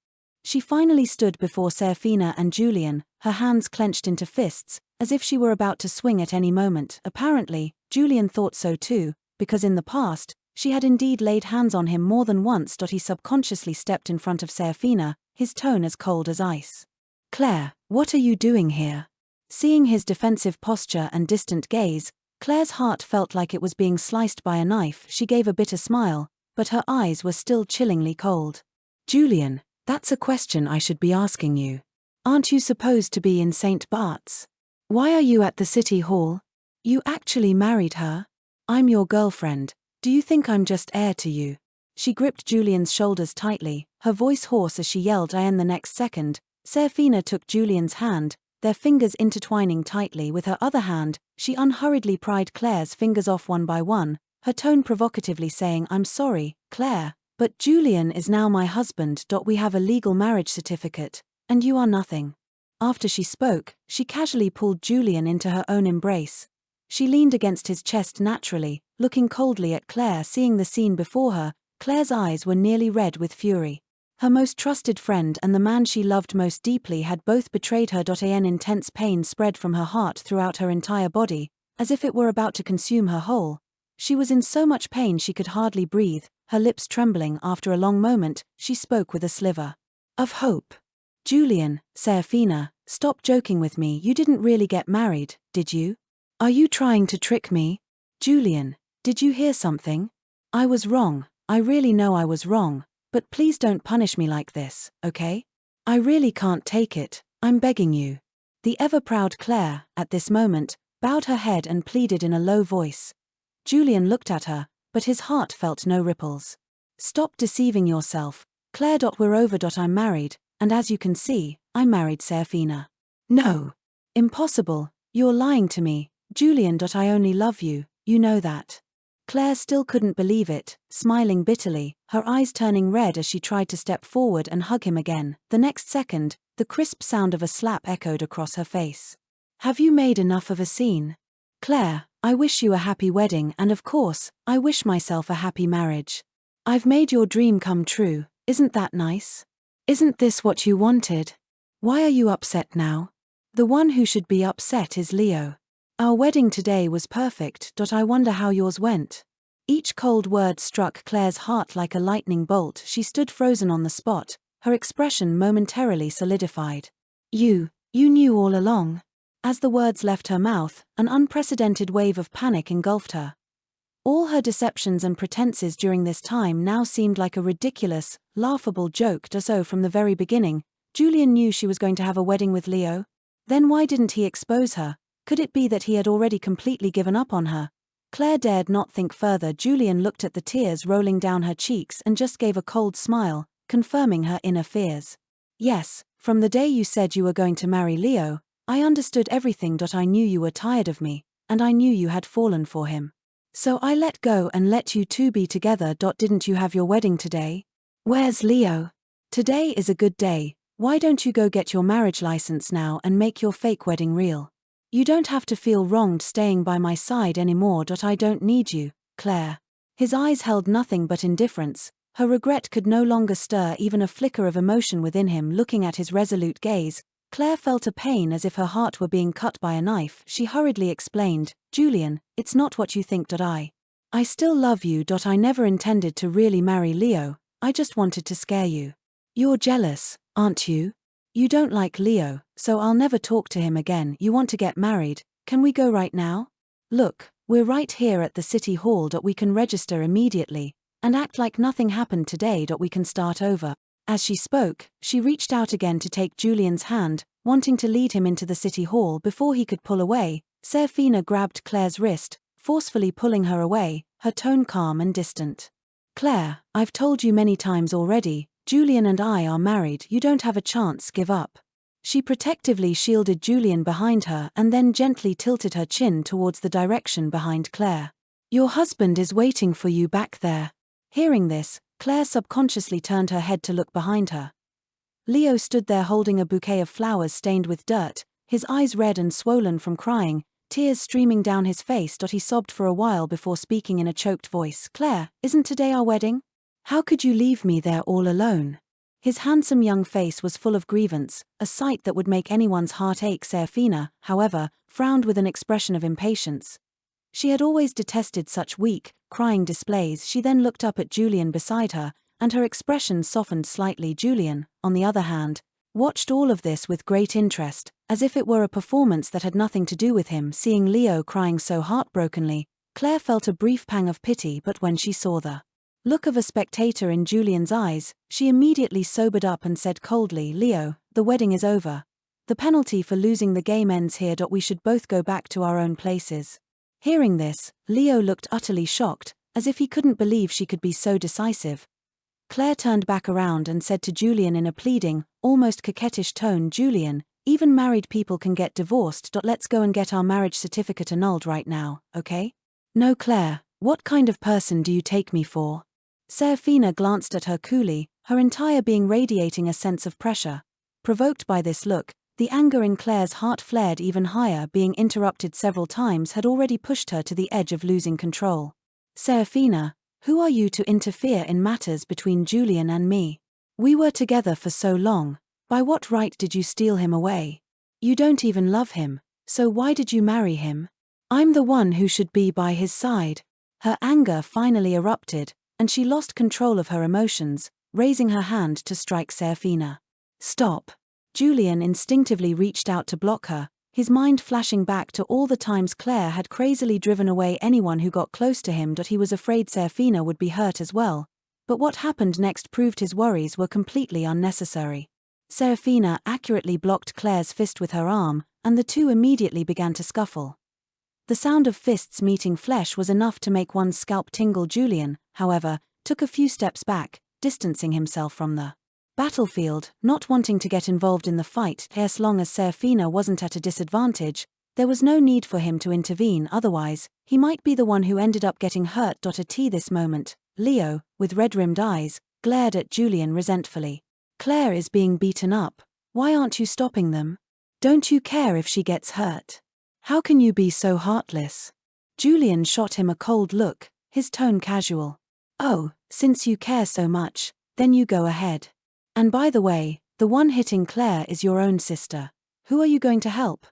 She finally stood before Seraphina and Julian, her hands clenched into fists, as if she were about to swing at any moment. Apparently, Julian thought so too, because in the past, she had indeed laid hands on him more than once. He subconsciously stepped in front of Seraphina, his tone as cold as ice. Claire, what are you doing here? Seeing his defensive posture and distant gaze, Claire's heart felt like it was being sliced by a knife. She gave a bitter smile, but her eyes were still chillingly cold. Julian, that's a question I should be asking you. Aren't you supposed to be in St. Bart's? Why are you at the city hall? You actually married her? I'm your girlfriend. Do you think I'm just heir to you? She gripped Julian's shoulders tightly, her voice hoarse as she yelled. In the next second, Seraphina took Julian's hand, their fingers intertwining tightly. With her other hand, she unhurriedly pried Claire's fingers off one by one, her tone provocatively saying, I'm sorry, Claire, but Julian is now my husband. We have a legal marriage certificate, and you are nothing. After she spoke, she casually pulled Julian into her own embrace. She leaned against his chest naturally, looking coldly at Claire. Seeing the scene before her, Claire's eyes were nearly red with fury. Her most trusted friend and the man she loved most deeply had both betrayed her. An intense pain spread from her heart throughout her entire body, as if it were about to consume her whole. She was in so much pain she could hardly breathe, her lips trembling. After a long moment, she spoke with a sliver of hope. Julian, Seraphina, stop joking with me. You didn't really get married, did you? Are you trying to trick me? Julian, did you hear something? I was wrong, I really know I was wrong, but please don't punish me like this, okay? I really can't take it, I'm begging you. The ever-proud Claire, at this moment, bowed her head and pleaded in a low voice. Julian looked at her, but his heart felt no ripples. Stop deceiving yourself, Claire. We're over. I'm married, and as you can see, I married Seraphina. No. Impossible, you're lying to me, Julian. I only love you, you know that. Claire still couldn't believe it, smiling bitterly, her eyes turning red as she tried to step forward and hug him again. The next second, the crisp sound of a slap echoed across her face. Have you made enough of a scene? Claire, I wish you a happy wedding, and of course, I wish myself a happy marriage. I've made your dream come true, isn't that nice? Isn't this what you wanted? Why are you upset now? The one who should be upset is Leo. Our wedding today was perfect. I wonder how yours went. Each cold word struck Claire's heart like a lightning bolt. She stood frozen on the spot, her expression momentarily solidified. You knew all along. As the words left her mouth, an unprecedented wave of panic engulfed her. All her deceptions and pretenses during this time now seemed like a ridiculous, laughable joke. So from the very beginning, Julian knew she was going to have a wedding with Leo? Then why didn't he expose her? Could it be that he had already completely given up on her? Claire dared not think further. Julian looked at the tears rolling down her cheeks and just gave a cold smile, confirming her inner fears. Yes, from the day you said you were going to marry Leo, I understood everything. I knew you were tired of me, and I knew you had fallen for him. So I let go and let you two be together. Didn't you have your wedding today? Where's Leo? Today is a good day. Why don't you go get your marriage license now and make your fake wedding real? You don't have to feel wronged staying by my side anymore. I don't need you, Claire. His eyes held nothing but indifference. Her regret could no longer stir even a flicker of emotion within him. Looking at his resolute gaze, Claire felt a pain as if her heart were being cut by a knife. She hurriedly explained, Julian, it's not what you think. I still love you. I never intended to really marry Leo, I just wanted to scare you. You're jealous, aren't you? You don't like Leo, so I'll never talk to him again. You want to get married, can we go right now? Look, we're right here at the city hall. We can register immediately, and act like nothing happened today. We can start over. As she spoke, she reached out again to take Julian's hand, wanting to lead him into the city hall. Before he could pull away, Seraphina grabbed Claire's wrist, forcefully pulling her away, her tone calm and distant. Claire, I've told you many times already, Julian and I are married. You don't have a chance. Give up. She protectively shielded Julian behind her and then gently tilted her chin towards the direction behind Claire. Your husband is waiting for you back there. Hearing this, Claire subconsciously turned her head to look behind her. Leo stood there holding a bouquet of flowers stained with dirt, his eyes red and swollen from crying, tears streaming down his face. He sobbed for a while before speaking in a choked voice. Claire, isn't today our wedding? How could you leave me there all alone? His handsome young face was full of grievance, a sight that would make anyone's heart ache. Seraphina, however, frowned with an expression of impatience. She had always detested such weak, crying displays. She then looked up at Julian beside her, and her expression softened slightly. Julian, on the other hand, watched all of this with great interest, as if it were a performance that had nothing to do with him. Seeing Leo crying so heartbrokenly, Claire felt a brief pang of pity, but when she saw the look of a spectator in Julian's eyes, she immediately sobered up and said coldly, Leo, the wedding is over. The penalty for losing the game ends here. We should both go back to our own places. Hearing this, Leo looked utterly shocked, as if he couldn't believe she could be so decisive. Claire turned back around and said to Julian in a pleading, almost coquettish tone, Julian, even married people can get divorced. Let's go and get our marriage certificate annulled right now, okay? No, Claire, what kind of person do you take me for? Seraphina glanced at her coolly, her entire being radiating a sense of pressure. Provoked by this look, the anger in Claire's heart flared even higher. Being interrupted several times had already pushed her to the edge of losing control. Seraphina, who are you to interfere in matters between Julian and me? We were together for so long. By what right did you steal him away? You don't even love him, so why did you marry him? I'm the one who should be by his side. Her anger finally erupted, and she lost control of her emotions, raising her hand to strike Seraphina. Stop. Julian instinctively reached out to block her, his mind flashing back to all the times Claire had crazily driven away anyone who got close to him. He was afraid Seraphina would be hurt as well. But what happened next proved his worries were completely unnecessary. Seraphina accurately blocked Claire's fist with her arm, and the two immediately began to scuffle. The sound of fists meeting flesh was enough to make one's scalp tingle. Julian, however, took a few steps back, distancing himself from the battlefield, not wanting to get involved in the fight. As long as Seraphina wasn't at a disadvantage, there was no need for him to intervene. Otherwise, he might be the one who ended up getting hurt. At this moment, Leo, with red-rimmed eyes, glared at Julian resentfully. Claire is being beaten up. Why aren't you stopping them? Don't you care if she gets hurt? How can you be so heartless? Julian shot him a cold look, his tone casual. Oh, since you care so much, then you go ahead. And by the way, the one hitting Claire is your own sister. Who are you going to help?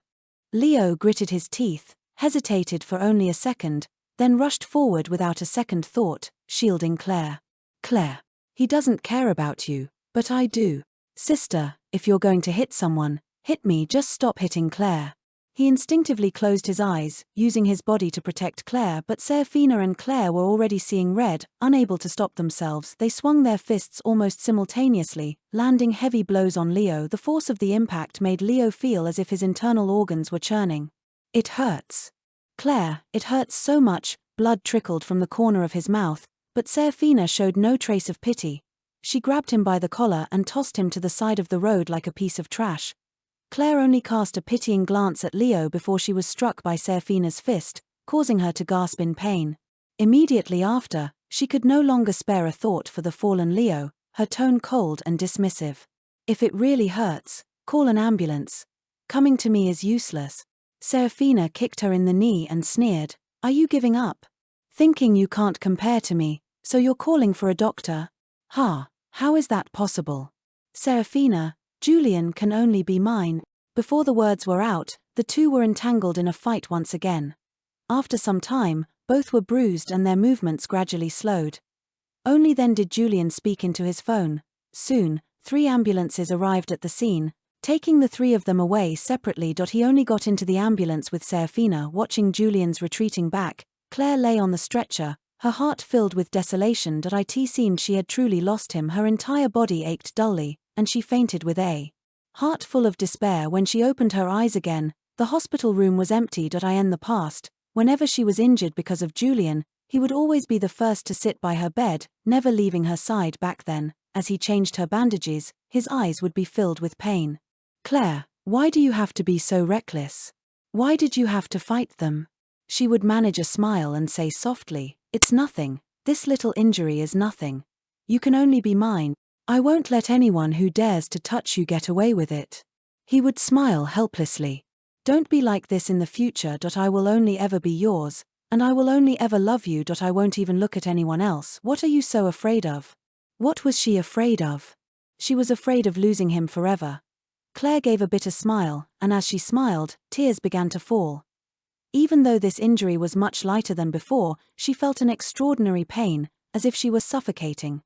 Leo gritted his teeth, hesitated for only a second, then rushed forward without a second thought, shielding Claire. Claire. He doesn't care about you, but I do. Sister, if you're going to hit someone, hit me, just stop hitting Claire. He instinctively closed his eyes, using his body to protect Claire, but Seraphina and Claire were already seeing red. Unable to stop themselves, they swung their fists almost simultaneously, landing heavy blows on Leo. The force of the impact made Leo feel as if his internal organs were churning. It hurts. Claire, it hurts so much. Blood trickled from the corner of his mouth, but Seraphina showed no trace of pity. She grabbed him by the collar and tossed him to the side of the road like a piece of trash. Claire only cast a pitying glance at Leo before she was struck by Seraphina's fist, causing her to gasp in pain. Immediately after, she could no longer spare a thought for the fallen Leo, her tone cold and dismissive. If it really hurts, call an ambulance. Coming to me is useless. Seraphina kicked her in the knee and sneered, "Are you giving up? Thinking you can't compare to me, so you're calling for a doctor? Ha, how is that possible? Seraphina, Julian can only be mine." Before the words were out, the two were entangled in a fight once again. After some time, both were bruised and their movements gradually slowed. Only then did Julian speak into his phone. Soon, 3 ambulances arrived at the scene, taking the 3 of them away separately. He only got into the ambulance with Seraphina watching Julian's retreating back. Claire lay on the stretcher, her heart filled with desolation. It seemed she had truly lost him. Her entire body ached dully, and she fainted with a heart full of despair when she opened her eyes again. The hospital room was empty. In the past, whenever she was injured because of Julian, he would always be the first to sit by her bed, never leaving her side. Back then, as he changed her bandages, his eyes would be filled with pain. "Claire, why do you have to be so reckless? Why did you have to fight them?" She would manage a smile and say softly, "It's nothing. This little injury is nothing. You can only be mine. I won't let anyone who dares to touch you get away with it." He would smile helplessly. "Don't be like this in the future. I will only ever be yours, and I will only ever love you. I won't even look at anyone else." What are you so afraid of? What was she afraid of? She was afraid of losing him forever. Claire gave a bitter smile, and as she smiled, tears began to fall. Even though this injury was much lighter than before, she felt an extraordinary pain, as if she was suffocating.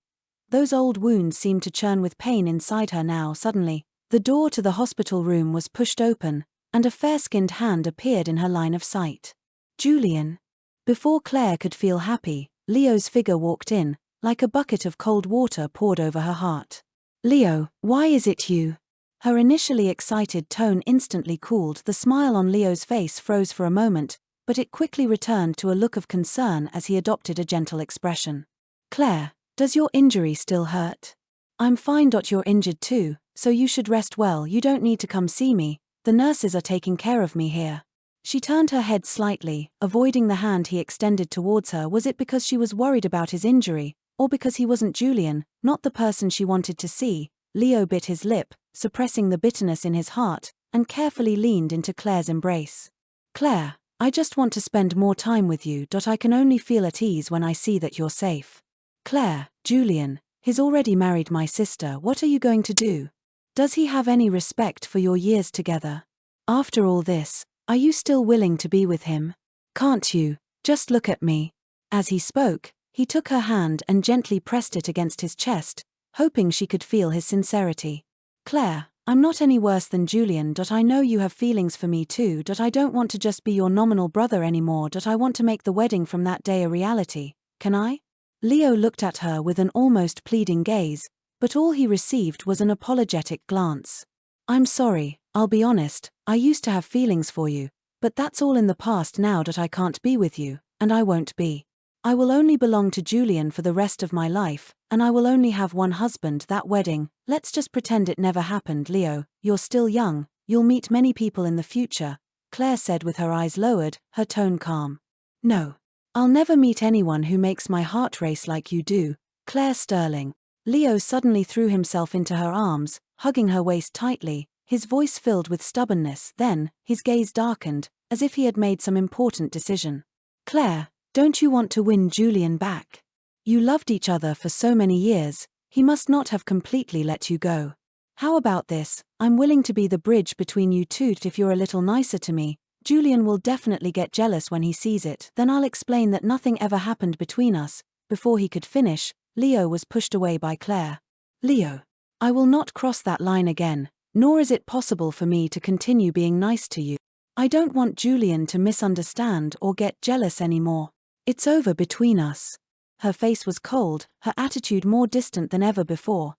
Those old wounds seemed to churn with pain inside her now. Suddenly, the door to the hospital room was pushed open, and a fair-skinned hand appeared in her line of sight. Julian. Before Claire could feel happy, Leo's figure walked in, like a bucket of cold water poured over her heart. "Leo, why is it you?" Her initially excited tone instantly cooled. The smile on Leo's face froze for a moment, but it quickly returned to a look of concern as he adopted a gentle expression. "Claire, does your injury still hurt?" "I'm fine. You're injured too, so you should rest well. You don't need to come see me. The nurses are taking care of me here." She turned her head slightly, avoiding the hand he extended towards her. Was it because she was worried about his injury, or because he wasn't Julian, not the person she wanted to see? Leo bit his lip, suppressing the bitterness in his heart, and carefully leaned into Claire's embrace. "Claire, I just want to spend more time with you. I can only feel at ease when I see that you're safe." "Claire, Julian, he's already married my sister. What are you going to do? Does he have any respect for your years together? After all this, are you still willing to be with him? Can't you just look at me?" As he spoke, he took her hand and gently pressed it against his chest, hoping she could feel his sincerity. "Claire, I'm not any worse than Julian. I know you have feelings for me too. I don't want to just be your nominal brother anymore. I want to make the wedding from that day a reality. Can I?" Leo looked at her with an almost pleading gaze, but all he received was an apologetic glance. "I'm sorry, I'll be honest, I used to have feelings for you, but that's all in the past now. I can't be with you, and I won't be. I will only belong to Julian for the rest of my life, and I will only have one husband. That wedding, let's just pretend it never happened." "Leo, you're still young, you'll meet many people in the future," Claire said with her eyes lowered, her tone calm. "No. I'll never meet anyone who makes my heart race like you do, Claire Sterling." Leo suddenly threw himself into her arms, hugging her waist tightly, his voice filled with stubbornness. Then, his gaze darkened, as if he had made some important decision. "Claire, don't you want to win Julian back? You loved each other for so many years. He must not have completely let you go. How about this? I'm willing to be the bridge between you two if you're a little nicer to me. Julian will definitely get jealous when he sees it. Then I'll explain that nothing ever happened between us. Before he could finish, Leo was pushed away by Claire. Leo, I will not cross that line again, nor is it possible for me to continue being nice to you. I don't want Julian to misunderstand or get jealous anymore. It's over between us. Her face was cold, her attitude more distant than ever before.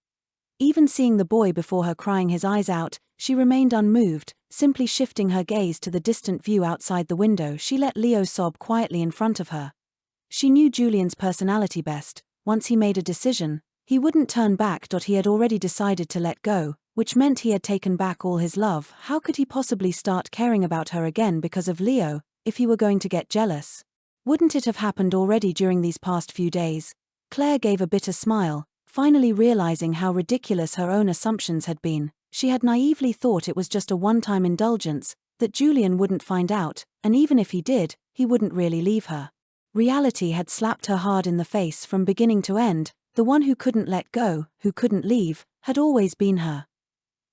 Even seeing the boy before her crying his eyes out, she remained unmoved, simply shifting her gaze to the distant view outside the window. She let Leo sob quietly in front of her. She knew Julian's personality best. Once he made a decision, he wouldn't turn back. He had already decided to let go, which meant he had taken back all his love. How could he possibly start caring about her again because of Leo, if he were going to get jealous? Wouldn't it have happened already during these past few days? Claire gave a bitter smile, finally realizing how ridiculous her own assumptions had been. She had naively thought it was just a one-time indulgence, that Julian wouldn't find out, and even if he did, he wouldn't really leave her. Reality had slapped her hard in the face from beginning to end. The one who couldn't let go, who couldn't leave, had always been her.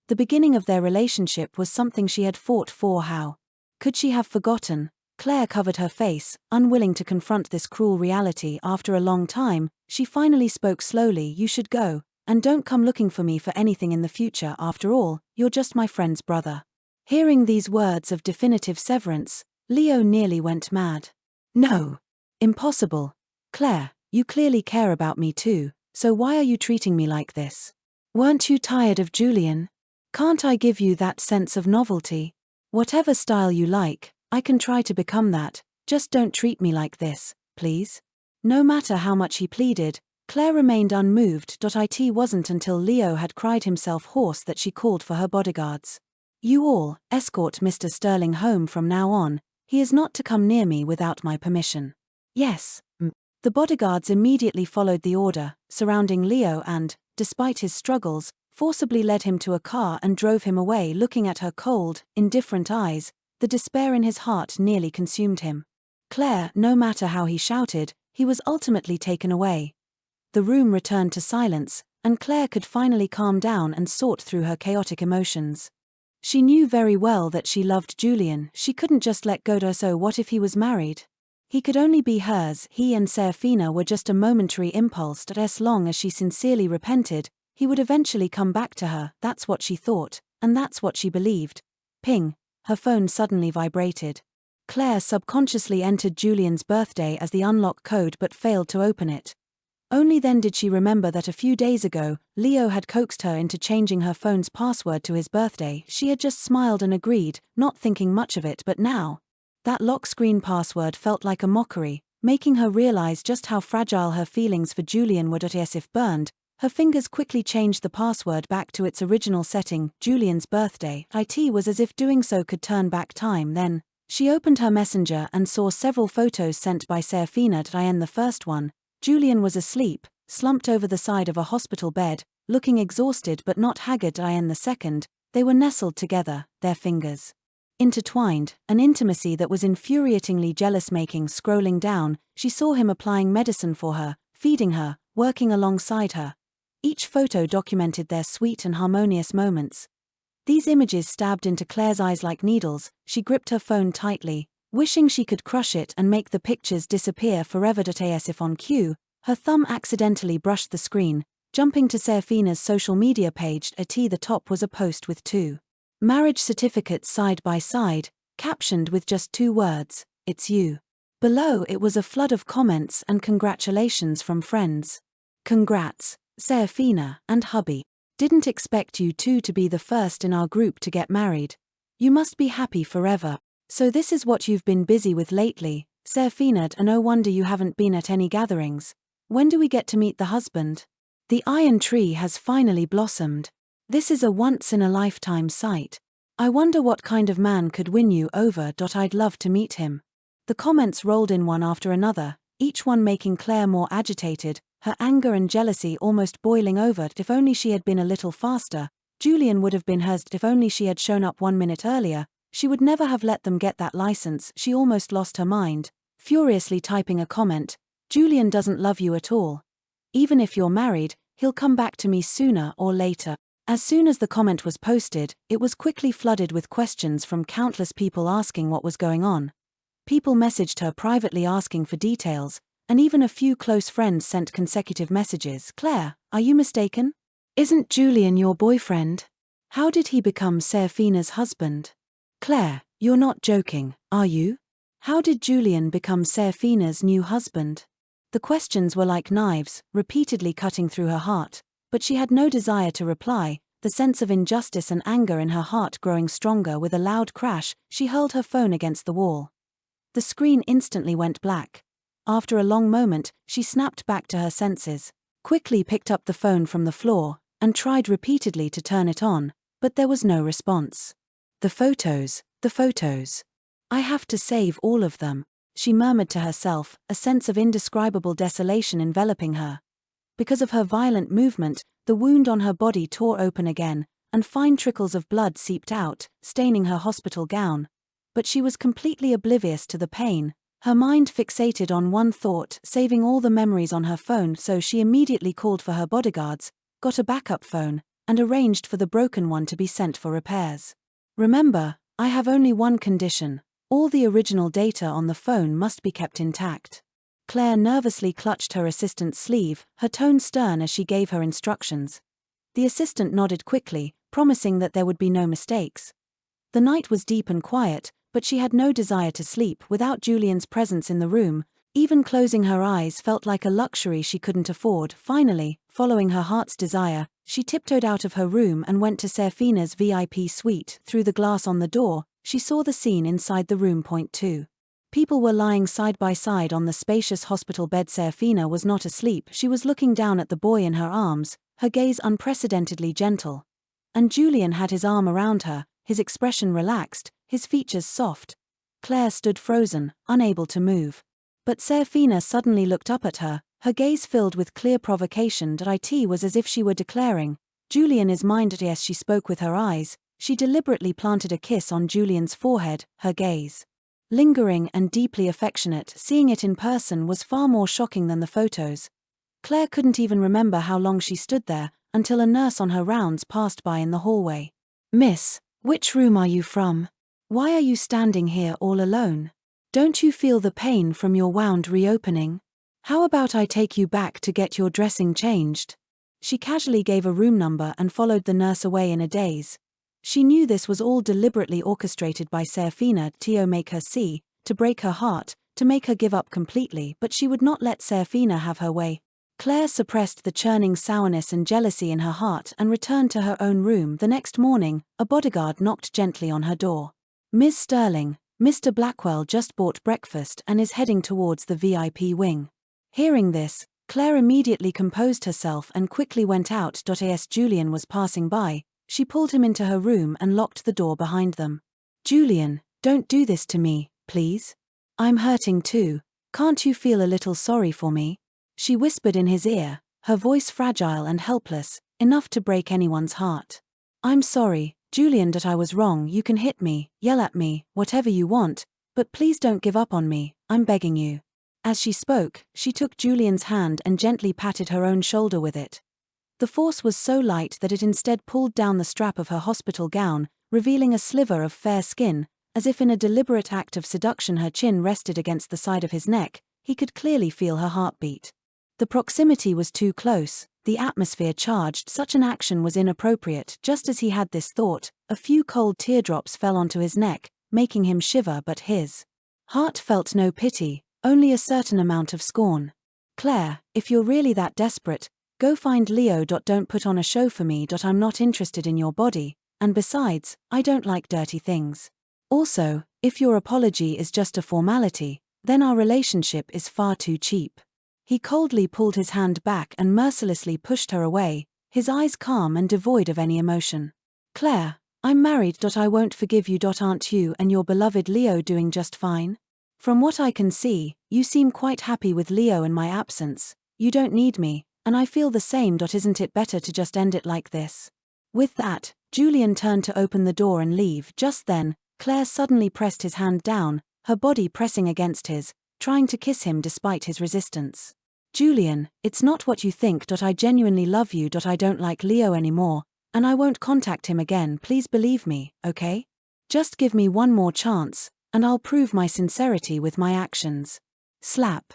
The beginning of their relationship was something she had fought for. How could she have forgotten? Claire covered her face, unwilling to confront this cruel reality. After a long time, she finally spoke slowly. You should go, and don't come looking for me for anything in the future. After all, you're just my friend's brother. Hearing these words of definitive severance, Leo nearly went mad. No. Impossible. Claire, you clearly care about me too, so why are you treating me like this? Weren't you tired of Julian? Can't I give you that sense of novelty? Whatever style you like, I can try to become that, just don't treat me like this, please. No matter how much he pleaded, Claire remained unmoved. It wasn't until Leo had cried himself hoarse that she called for her bodyguards. You all, escort Mr. Sterling home from now on. He is not to come near me without my permission. Yes. The bodyguards immediately followed the order, surrounding Leo and, despite his struggles, forcibly led him to a car and drove him away. Looking at her cold, indifferent eyes, the despair in his heart nearly consumed him. Claire, no matter how he shouted, he was ultimately taken away. The room returned to silence, and Claire could finally calm down and sort through her chaotic emotions. She knew very well that she loved Julian. She couldn't just let go. So what if he was married? He could only be hers. He and Seraphina were just a momentary impulse. As long as she sincerely repented, he would eventually come back to her. That's what she thought, and that's what she believed. Ping. Her phone suddenly vibrated. Claire subconsciously entered Julian's birthday as the unlock code but failed to open it. Only then did she remember that a few days ago, Leo had coaxed her into changing her phone's password to his birthday. She had just smiled and agreed, not thinking much of it, but now, that lock screen password felt like a mockery, making her realize just how fragile her feelings for Julian were. As if burned, her fingers quickly changed the password back to its original setting, Julian's birthday. It was as if doing so could turn back time. Then, she opened her messenger and saw several photos sent by Seraphina. The first one, Julian was asleep, slumped over the side of a hospital bed, looking exhausted but not haggard. In the second, they were nestled together, their fingers intertwined, an intimacy that was infuriatingly jealous-making. Scrolling down, she saw him applying medicine for her, feeding her, working alongside her. Each photo documented their sweet and harmonious moments. These images stabbed into Claire's eyes like needles. She gripped her phone tightly, wishing she could crush it and make the pictures disappear forever. As if on cue, her thumb accidentally brushed the screen, jumping to Seraphina's social media page. At the top was a post with 2 marriage certificates side by side, captioned with just 2 words, "It's you." Below it was a flood of comments and congratulations from friends. "Congrats, Seraphina and hubby. Didn't expect you two to be the first in our group to get married. You must be happy forever. So this is what you've been busy with lately, Seraphina, and no wonder you haven't been at any gatherings. When do we get to meet the husband? The iron tree has finally blossomed. This is a once-in-a-lifetime sight. I wonder what kind of man could win you over. I'd love to meet him." The comments rolled in one after another, each one making Claire more agitated, her anger and jealousy almost boiling over. If only she had been a little faster, Julian would have been hers. If only she had shown up 1 minute earlier, she would never have let them get that license. She almost lost her mind, furiously typing a comment, "Julian doesn't love you at all. Even if you're married, he'll come back to me sooner or later. As soon as the comment was posted, it was quickly flooded with questions from countless people asking what was going on. People messaged her privately asking for details, and even a few close friends sent consecutive messages. Claire, are you mistaken? Isn't Julian your boyfriend? How did he become Seraphina's husband? Claire, you're not joking, are you? How did Julian become Seraphina's new husband? The questions were like knives, repeatedly cutting through her heart, but she had no desire to reply. The sense of injustice and anger in her heart growing stronger. With a loud crash, she hurled her phone against the wall. The screen instantly went black. After a long moment, she snapped back to her senses, quickly picked up the phone from the floor, and tried repeatedly to turn it on, but there was no response. The photos. I have to save all of them, she murmured to herself, a sense of indescribable desolation enveloping her. Because of her violent movement, the wound on her body tore open again, and fine trickles of blood seeped out, staining her hospital gown. But she was completely oblivious to the pain, her mind fixated on one thought, saving all the memories on her phone. So she immediately called for her bodyguards, got a backup phone, and arranged for the broken one to be sent for repairs. Remember, I have only one condition: all the original data on the phone must be kept intact. Claire nervously clutched her assistant's sleeve, her tone stern as she gave her instructions. The assistant nodded quickly, promising that there would be no mistakes. The night was deep and quiet, but she had no desire to sleep without Julian's presence in the room. Even closing her eyes felt like a luxury she couldn't afford. Finally, following her heart's desire, she tiptoed out of her room and went to Seraphina's VIP suite. Through the glass on the door, she saw the scene inside the room. Point 2. People were lying side by side on the spacious hospital bed. Seraphina was not asleep. She was looking down at the boy in her arms, her gaze unprecedentedly gentle. And Julian had his arm around her, his expression relaxed, his features soft. Claire stood frozen, unable to move. But Seraphina suddenly looked up at her, her gaze filled with clear provocation. It was as if she were declaring, "Julian is mine." As she spoke with her eyes, she deliberately planted a kiss on Julian's forehead, her gaze lingering and deeply affectionate. Seeing it in person was far more shocking than the photos. Claire couldn't even remember how long she stood there, until a nurse on her rounds passed by in the hallway. "Miss, which room are you from? Why are you standing here all alone? Don't you feel the pain from your wound reopening? How about I take you back to get your dressing changed?" She casually gave a room number and followed the nurse away in a daze. She knew this was all deliberately orchestrated by Seraphina to make her see, to break her heart, to make her give up completely, but she would not let Seraphina have her way. Claire suppressed the churning sourness and jealousy in her heart and returned to her own room. The next morning, a bodyguard knocked gently on her door. "Miss Sterling, Mr. Blackwell just bought breakfast and is heading towards the VIP wing." Hearing this, Claire immediately composed herself and quickly went out. As Julian was passing by, she pulled him into her room and locked the door behind them. "Julian, don't do this to me, please. I'm hurting too. Can't you feel a little sorry for me?" She whispered in his ear, her voice fragile and helpless, enough to break anyone's heart. "I'm sorry, Julian, that I was wrong. You can hit me, yell at me, whatever you want, but please don't give up on me, I'm begging you." As she spoke, she took Julian's hand and gently patted her own shoulder with it. The force was so light that it instead pulled down the strap of her hospital gown, revealing a sliver of fair skin. As if in a deliberate act of seduction, her chin rested against the side of his neck. He could clearly feel her heartbeat. The proximity was too close, the atmosphere charged. Such an action was inappropriate. Just as he had this thought, a few cold teardrops fell onto his neck, making him shiver, but his heart felt no pity, only a certain amount of scorn. "Claire, if you're really that desperate, go find Leo. Don't put on a show for me. I'm not interested in your body, and besides, I don't like dirty things. Also, if your apology is just a formality, then our relationship is far too cheap." He coldly pulled his hand back and mercilessly pushed her away, his eyes calm and devoid of any emotion. "Claire, I'm married. I won't forgive you. Aren't you and your beloved Leo doing just fine? From what I can see, you seem quite happy with Leo in my absence. You don't need me, and I feel the same. Isn't it better to just end it like this?" With that, Julian turned to open the door and leave. Just then, Claire suddenly pressed his hand down, her body pressing against his, trying to kiss him despite his resistance. Julian, it's not what you think. I genuinely love you. I don't like Leo anymore, and I won't contact him again. Please believe me, okay? Just give me one more chance, and I'll prove my sincerity with my actions. Slap.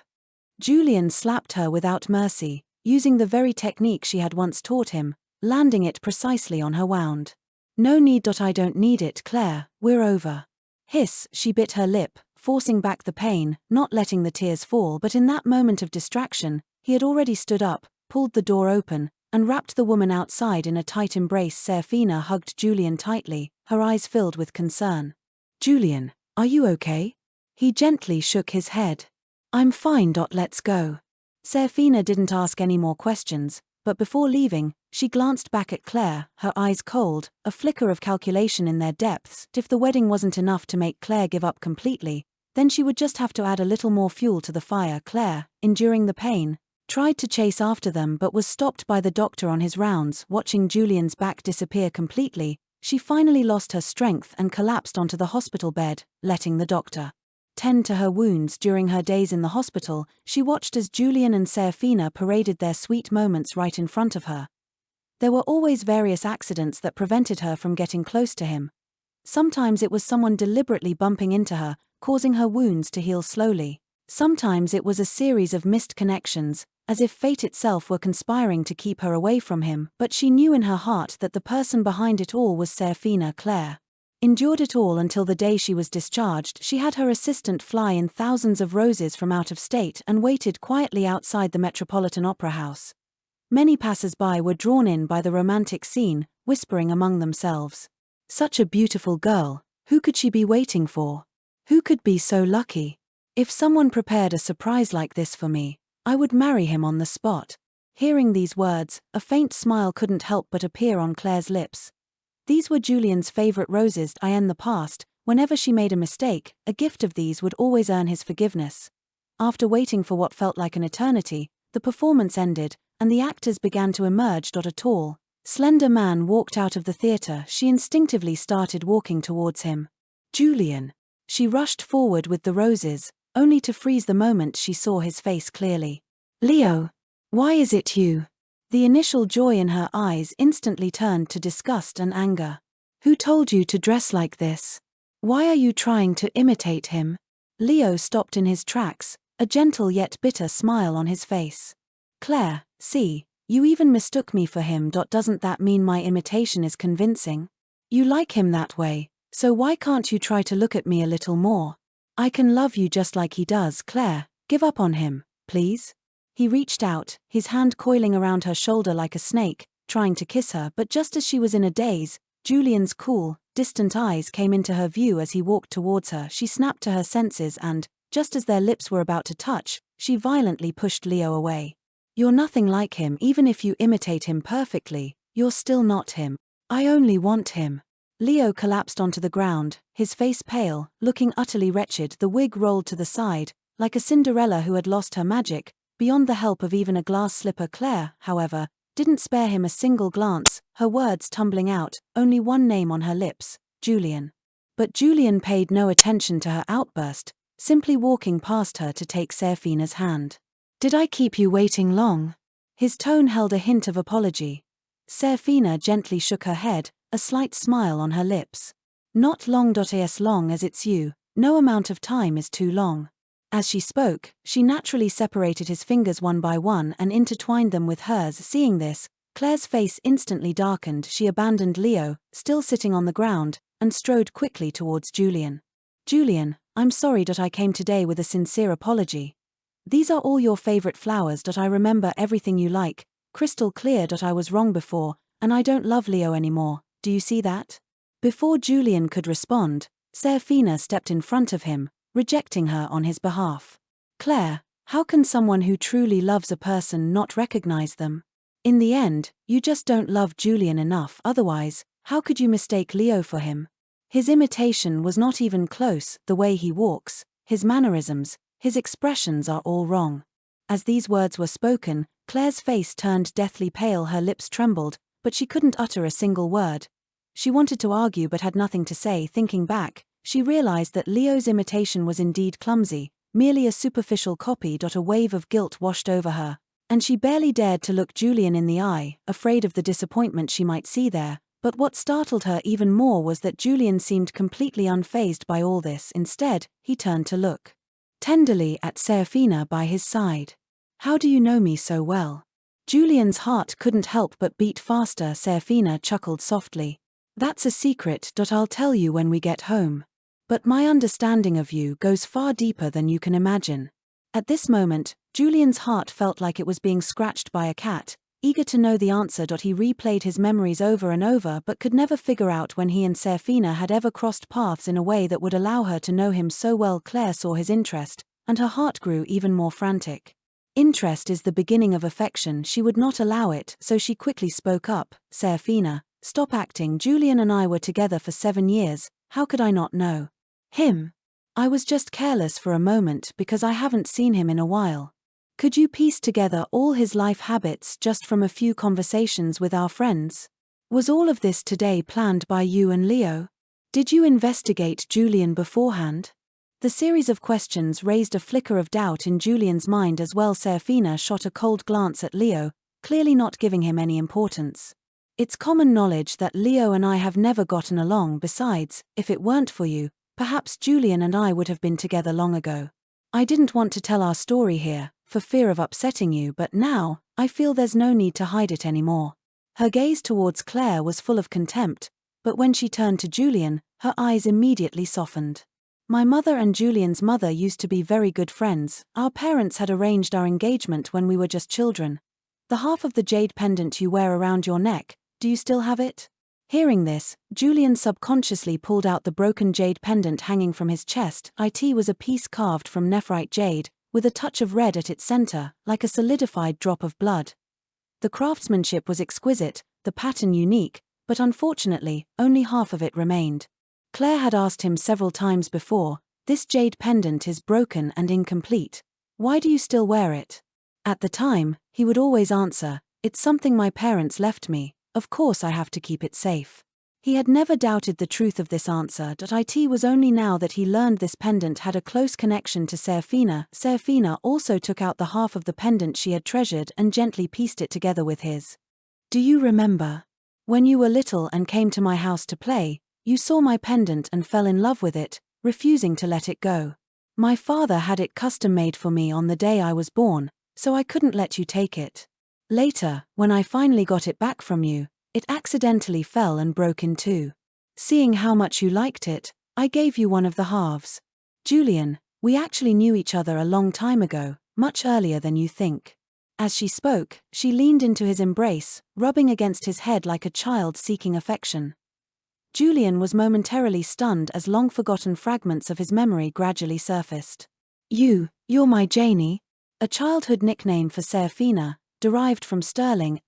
Julian slapped her without mercy, using the very technique she had once taught him, landing it precisely on her wound. No need. I don't need it, Claire, we're over. Hiss, she bit her lip, forcing back the pain, not letting the tears fall, but in that moment of distraction, he had already stood up, pulled the door open, and wrapped the woman outside in a tight embrace. Seraphina hugged Julian tightly, her eyes filled with concern. Julian, are you okay? He gently shook his head. I'm fine. Let's go. Seraphina didn't ask any more questions, but before leaving, she glanced back at Claire, her eyes cold, a flicker of calculation in their depths. If the wedding wasn't enough to make Claire give up completely, then she would just have to add a little more fuel to the fire. Claire, enduring the pain, tried to chase after them but was stopped by the doctor on his rounds. Watching Julian's back disappear completely, she finally lost her strength and collapsed onto the hospital bed, letting the doctor tend to her wounds. During her days in the hospital, she watched as Julian and Seraphina paraded their sweet moments right in front of her. There were always various accidents that prevented her from getting close to him. Sometimes it was someone deliberately bumping into her, causing her wounds to heal slowly. Sometimes it was a series of missed connections, as if fate itself were conspiring to keep her away from him. But she knew in her heart that the person behind it all was Seraphina. Claire endured it all until the day she was discharged. She had her assistant fly in thousands of roses from out of state and waited quietly outside the Metropolitan Opera House. Many passers-by were drawn in by the romantic scene, whispering among themselves, "Such a beautiful girl, who could she be waiting for? Who could be so lucky? If someone prepared a surprise like this for me, I would marry him on the spot." Hearing these words, a faint smile couldn't help but appear on Claire's lips. These were Julian's favorite roses. In the past, whenever she made a mistake, a gift of these would always earn his forgiveness. After waiting for what felt like an eternity, the performance ended, and the actors began to emerge. A tall, slender man walked out of the theater. She instinctively started walking towards him. Julian. She rushed forward with the roses, only to freeze the moment she saw his face clearly. Leo. Why is it you? The initial joy in her eyes instantly turned to disgust and anger. Who told you to dress like this? Why are you trying to imitate him? Leo stopped in his tracks, a gentle yet bitter smile on his face. Claire, see, you even mistook me for him. Doesn't that mean my imitation is convincing? You like him that way, so why can't you try to look at me a little more? I can love you just like he does. Claire, give up on him, please. He reached out, his hand coiling around her shoulder like a snake, trying to kiss her. But just as she was in a daze, Julian's cool, distant eyes came into her view as he walked towards her. She snapped to her senses and, just as their lips were about to touch, she violently pushed Leo away. You're nothing like him. Even if you imitate him perfectly, you're still not him. I only want him. Leo collapsed onto the ground, his face pale, looking utterly wretched. The wig rolled to the side, like a Cinderella who had lost her magic, beyond the help of even a glass slipper. Claire, however, didn't spare him a single glance, her words tumbling out, only one name on her lips, Julian. But Julian paid no attention to her outburst, simply walking past her to take Seraphina's hand. Did I keep you waiting long? His tone held a hint of apology. Seraphina gently shook her head, a slight smile on her lips. Not long. As long as it's you, no amount of time is too long. As she spoke, she naturally separated his fingers one by one and intertwined them with hers. Seeing this, Claire's face instantly darkened. She abandoned Leo, still sitting on the ground, and strode quickly towards Julian. Julian, I'm sorry. I came today with a sincere apology. These are all your favorite flowers. I remember everything you like, crystal clear. I was wrong before, and I don't love Leo anymore. Do you see that? Before Julian could respond, Seraphina stepped in front of him, rejecting her on his behalf. Claire, how can someone who truly loves a person not recognize them? In the end, you just don't love Julian enough. Otherwise, how could you mistake Leo for him? His imitation was not even close. The way he walks, his mannerisms, his expressions are all wrong. As these words were spoken, Claire's face turned deathly pale. Her lips trembled, but she couldn't utter a single word. She wanted to argue but had nothing to say. Thinking back, she realized that Leo's imitation was indeed clumsy, merely a superficial copy. A wave of guilt washed over her, and she barely dared to look Julian in the eye, afraid of the disappointment she might see there. But what startled her even more was that Julian seemed completely unfazed by all this. Instead, he turned to look tenderly at Seraphina by his side. "How do you know me so well?" Julian's heart couldn't help but beat faster. Seraphina chuckled softly. "That's a secret. I'll tell you when we get home. But my understanding of you goes far deeper than you can imagine." At this moment, Julian's heart felt like it was being scratched by a cat. Eager to know the answer. He replayed his memories over and over but could never figure out when he and Seraphina had ever crossed paths in a way that would allow her to know him so well. Claire saw his interest, and her heart grew even more frantic. Interest is the beginning of affection. She would not allow it, so she quickly spoke up. "Seraphina, stop acting. Julian and I were together for 7 years, how could I not know him? I was just careless for a moment because I haven't seen him in a while. Could you piece together all his life habits just from a few conversations with our friends? Was all of this today planned by you and Leo? Did you investigate Julian beforehand?" The series of questions raised a flicker of doubt in Julian's mind as well. Seraphina shot a cold glance at Leo, clearly not giving him any importance. "It's common knowledge that Leo and I have never gotten along. Besides, if it weren't for you, perhaps Julian and I would have been together long ago. I didn't want to tell our story here, for fear of upsetting you, but now, I feel there's no need to hide it anymore." Her gaze towards Claire was full of contempt, but when she turned to Julian, her eyes immediately softened. "My mother and Julian's mother used to be very good friends. Our parents had arranged our engagement when we were just children. The half of the jade pendant you wear around your neck, do you still have it?" Hearing this, Julian subconsciously pulled out the broken jade pendant hanging from his chest. It was a piece carved from nephrite jade, with a touch of red at its center, like a solidified drop of blood. The craftsmanship was exquisite, the pattern unique, but unfortunately, only half of it remained. Claire had asked him several times before, "This jade pendant is broken and incomplete. Why do you still wear it?" At the time, he would always answer, "It's something my parents left me, of course I have to keep it safe." He had never doubted the truth of this answer. It was only now that he learned this pendant had a close connection to Seraphina. Seraphina also took out the half of the pendant she had treasured and gently pieced it together with his. "Do you remember? When you were little and came to my house to play, you saw my pendant and fell in love with it, refusing to let it go. My father had it custom-made for me on the day I was born, so I couldn't let you take it. Later, when I finally got it back from you, it accidentally fell and broke in two. Seeing how much you liked it, I gave you one of the halves. Julian, we actually knew each other a long time ago, much earlier than you think." As she spoke, she leaned into his embrace, rubbing against his head like a child seeking affection. Julian was momentarily stunned as long-forgotten fragments of his memory gradually surfaced. You're my Janie?" A childhood nickname for Seraphina, derived from Sterling.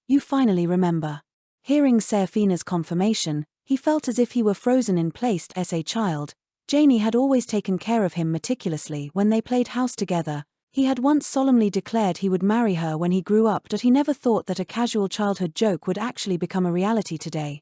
You finally remember." Hearing Seraphina's confirmation, he felt as if he were frozen in place. As a child, Janie had always taken care of him meticulously when they played house together. He had once solemnly declared he would marry her when he grew up, but he never thought that a casual childhood joke would actually become a reality today.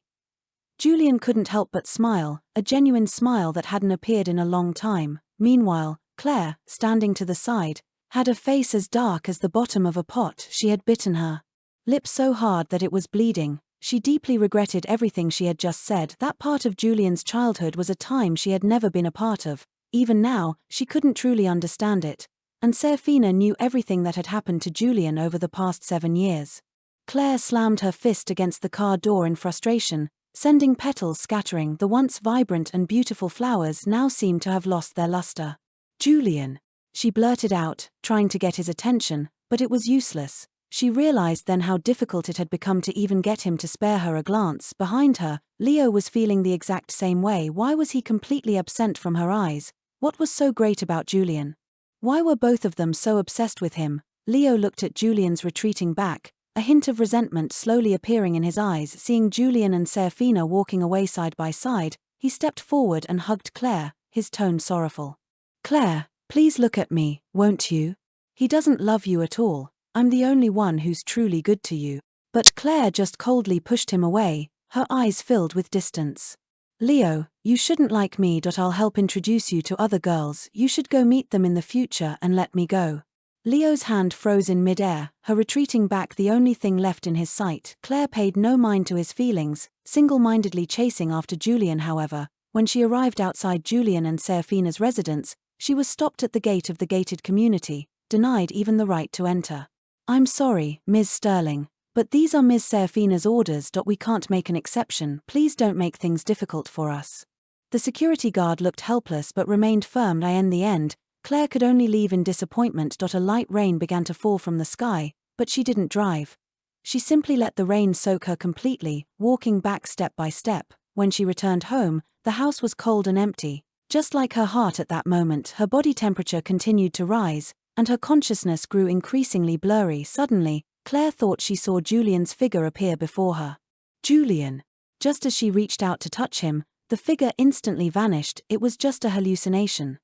Julian couldn't help but smile, a genuine smile that hadn't appeared in a long time. Meanwhile, Claire, standing to the side, had a face as dark as the bottom of a pot. She had bitten her lip so hard that it was bleeding. She deeply regretted everything she had just said. That part of Julian's childhood was a time she had never been a part of. Even now, she couldn't truly understand it. And Seraphina knew everything that had happened to Julian over the past 7 years. Claire slammed her fist against the car door in frustration, sending petals scattering. The once vibrant and beautiful flowers now seemed to have lost their luster. "Julian," she blurted out, trying to get his attention, but it was useless. She realized then how difficult it had become to even get him to spare her a glance. Behind her, Leo was feeling the exact same way. Why was he completely absent from her eyes? What was so great about Julian? Why were both of them so obsessed with him? Leo looked at Julian's retreating back, a hint of resentment slowly appearing in his eyes. Seeing Julian and Seraphina walking away side by side, he stepped forward and hugged Claire, his tone sorrowful. "Claire, please look at me, won't you? He doesn't love you at all. I'm the only one who's truly good to you." But Claire just coldly pushed him away, her eyes filled with distance. Leo, you shouldn't like me. I'll help introduce you to other girls. You should go meet them in the future and let me go. Leo's hand froze in midair, her retreating back the only thing left in his sight. Claire paid no mind to his feelings, single-mindedly chasing after Julian. However, when she arrived outside Julian and Seraphina's residence, she was stopped at the gate of the gated community, denied even the right to enter. I'm sorry, Ms. Sterling, but these are Ms. Seraphina's orders. We can't make an exception. Please don't make things difficult for us. The security guard looked helpless but remained firm. In the end, Claire could only leave in disappointment. A light rain began to fall from the sky, but she didn't drive. She simply let the rain soak her completely, walking back step by step. When she returned home, the house was cold and empty. Just like her heart at that moment, her body temperature continued to rise, and her consciousness grew increasingly blurry. Suddenly, Claire thought she saw Julian's figure appear before her. Julian! Just as she reached out to touch him, the figure instantly vanished. It was just a hallucination.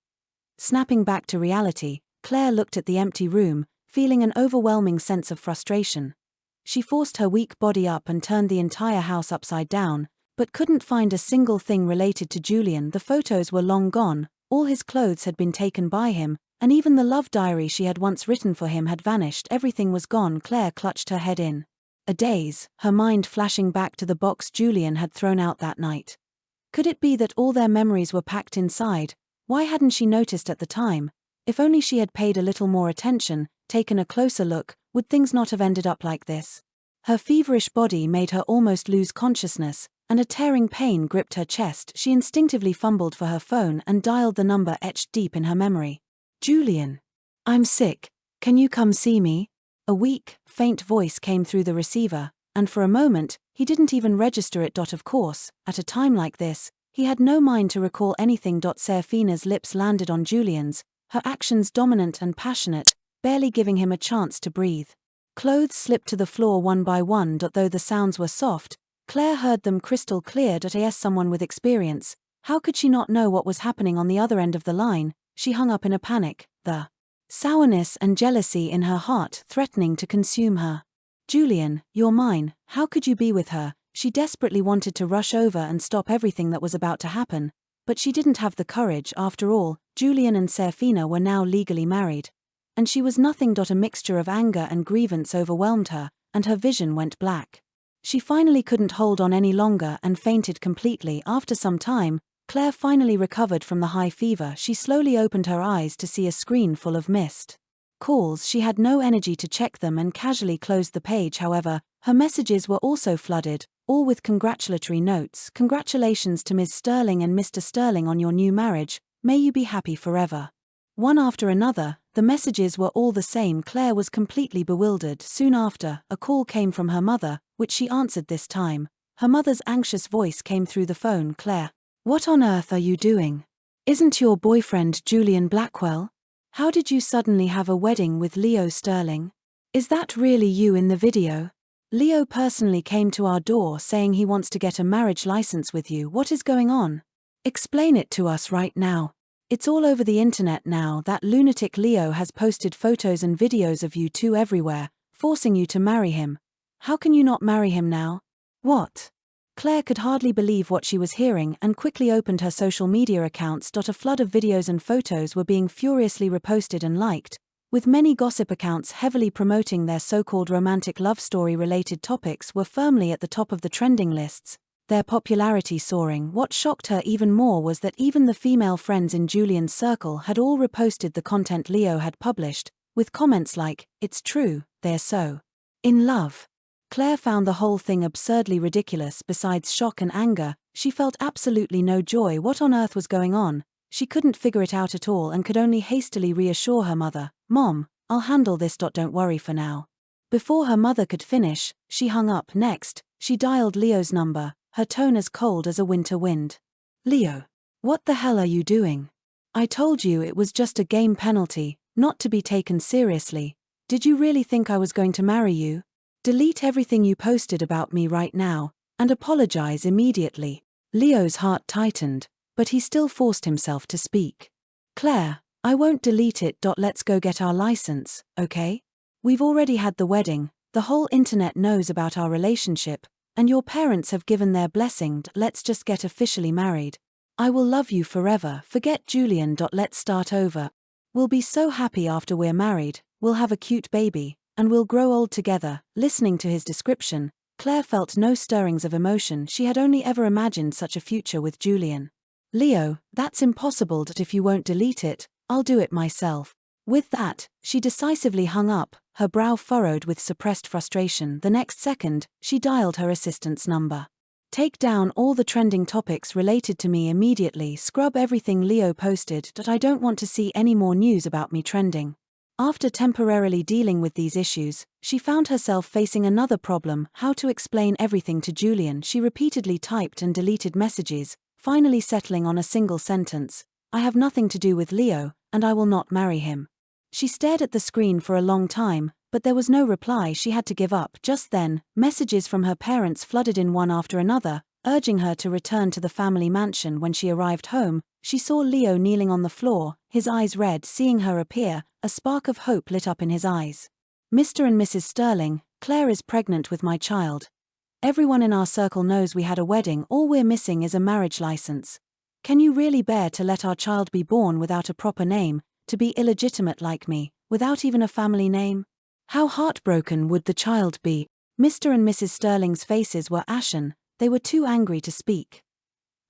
Snapping back to reality, Claire looked at the empty room, feeling an overwhelming sense of frustration. She forced her weak body up and turned the entire house upside down, but couldn't find a single thing related to Julian. The photos were long gone, all his clothes had been taken by him, and even the love diary she had once written for him had vanished. Everything was gone. Claire clutched her head in a daze, her mind flashing back to the box Julian had thrown out that night. Could it be that all their memories were packed inside? Why hadn't she noticed at the time? If only she had paid a little more attention, taken a closer look, would things not have ended up like this? Her feverish body made her almost lose consciousness, and a tearing pain gripped her chest. She instinctively fumbled for her phone and dialed the number etched deep in her memory. Julian. I'm sick. Can you come see me? A weak, faint voice came through the receiver, and for a moment, he didn't even register it. Of course, at a time like this, he had no mind to recall anything. Seraphina's lips landed on Julian's, her actions dominant and passionate, barely giving him a chance to breathe. Clothes slipped to the floor one by one. Though the sounds were soft, Claire heard them crystal clear. Yes, someone with experience. How could she not know what was happening on the other end of the line? She hung up in a panic, the sourness and jealousy in her heart threatening to consume her. Julian, you're mine. How could you be with her? She desperately wanted to rush over and stop everything that was about to happen, but she didn't have the courage. After all, Julian and Seraphina were now legally married. And she was nothing. A mixture of anger and grievance overwhelmed her, and her vision went black. She finally couldn't hold on any longer and fainted completely. After some time, Claire finally recovered from the high fever. She slowly opened her eyes to see a screen full of missed calls. She had no energy to check them and casually closed the page. However, her messages were also flooded, all with congratulatory notes. Congratulations to Ms. Sterling and Mr. Sterling on your new marriage. May you be happy forever. One after another, the messages were all the same. Claire was completely bewildered. Soon after, a call came from her mother, which she answered this time. Her mother's anxious voice came through the phone. Claire, what on earth are you doing? Isn't your boyfriend Julian Blackwell? How did you suddenly have a wedding with Leo Sterling? Is that really you in the video? Leo personally came to our door saying he wants to get a marriage license with you. What is going on? Explain it to us right now. It's all over the internet now. That lunatic Leo has posted photos and videos of you two everywhere, forcing you to marry him. How can you not marry him now? What? Claire could hardly believe what she was hearing and quickly opened her social media accounts. A flood of videos and photos were being furiously reposted and liked, with many gossip accounts heavily promoting their so-called romantic love story-related topics were firmly at the top of the trending lists, their popularity soaring. What shocked her even more was that even the female friends in Julian's circle had all reposted the content Leo had published, with comments like, "It's true, they're so in love." Claire found the whole thing absurdly ridiculous. Besides shock and anger, she felt absolutely no joy. What on earth was going on? She couldn't figure it out at all and could only hastily reassure her mother, "Mom, I'll handle this. Don't worry for now." Before her mother could finish, she hung up. Next, she dialed Leo's number, her tone as cold as a winter wind. "Leo, what the hell are you doing? I told you it was just a game penalty, not to be taken seriously. Did you really think I was going to marry you? Delete everything you posted about me right now, and apologize immediately." Leo's heart tightened, but he still forced himself to speak. "Claire, I won't delete it. Let's go get our license, okay? We've already had the wedding, the whole internet knows about our relationship, And your parents have given their blessing. Let's just get officially married. I will love you forever. Forget Julian. Let's start over. We'll be so happy after we're married. We'll have a cute baby, and we'll grow old together. Listening to his description, Claire felt no stirrings of emotion. She had only ever imagined such a future with Julian. Leo, that's impossible. If you won't delete it, I'll do it myself. With that, she decisively hung up, her brow furrowed with suppressed frustration. The next second, she dialed her assistant's number. Take down all the trending topics related to me immediately. Scrub everything Leo posted. I don't want to see any more news about me trending. After temporarily dealing with these issues, she found herself facing another problem: how to explain everything to Julian. She repeatedly typed and deleted messages, finally settling on a single sentence: I have nothing to do with Leo, and I will not marry him. She stared at the screen for a long time, but there was no reply. She had to give up. Just then, messages from her parents flooded in one after another, urging her to return to the family mansion. When she arrived home, she saw Leo kneeling on the floor, his eyes red. Seeing her appear, a spark of hope lit up in his eyes. Mr. and Mrs. Sterling, Claire is pregnant with my child. Everyone in our circle knows we had a wedding. All we're missing is a marriage license. Can you really bear to let our child be born without a proper name, to be illegitimate like me, without even a family name? How heartbroken would the child be? Mr. and Mrs. Sterling's faces were ashen. They were too angry to speak.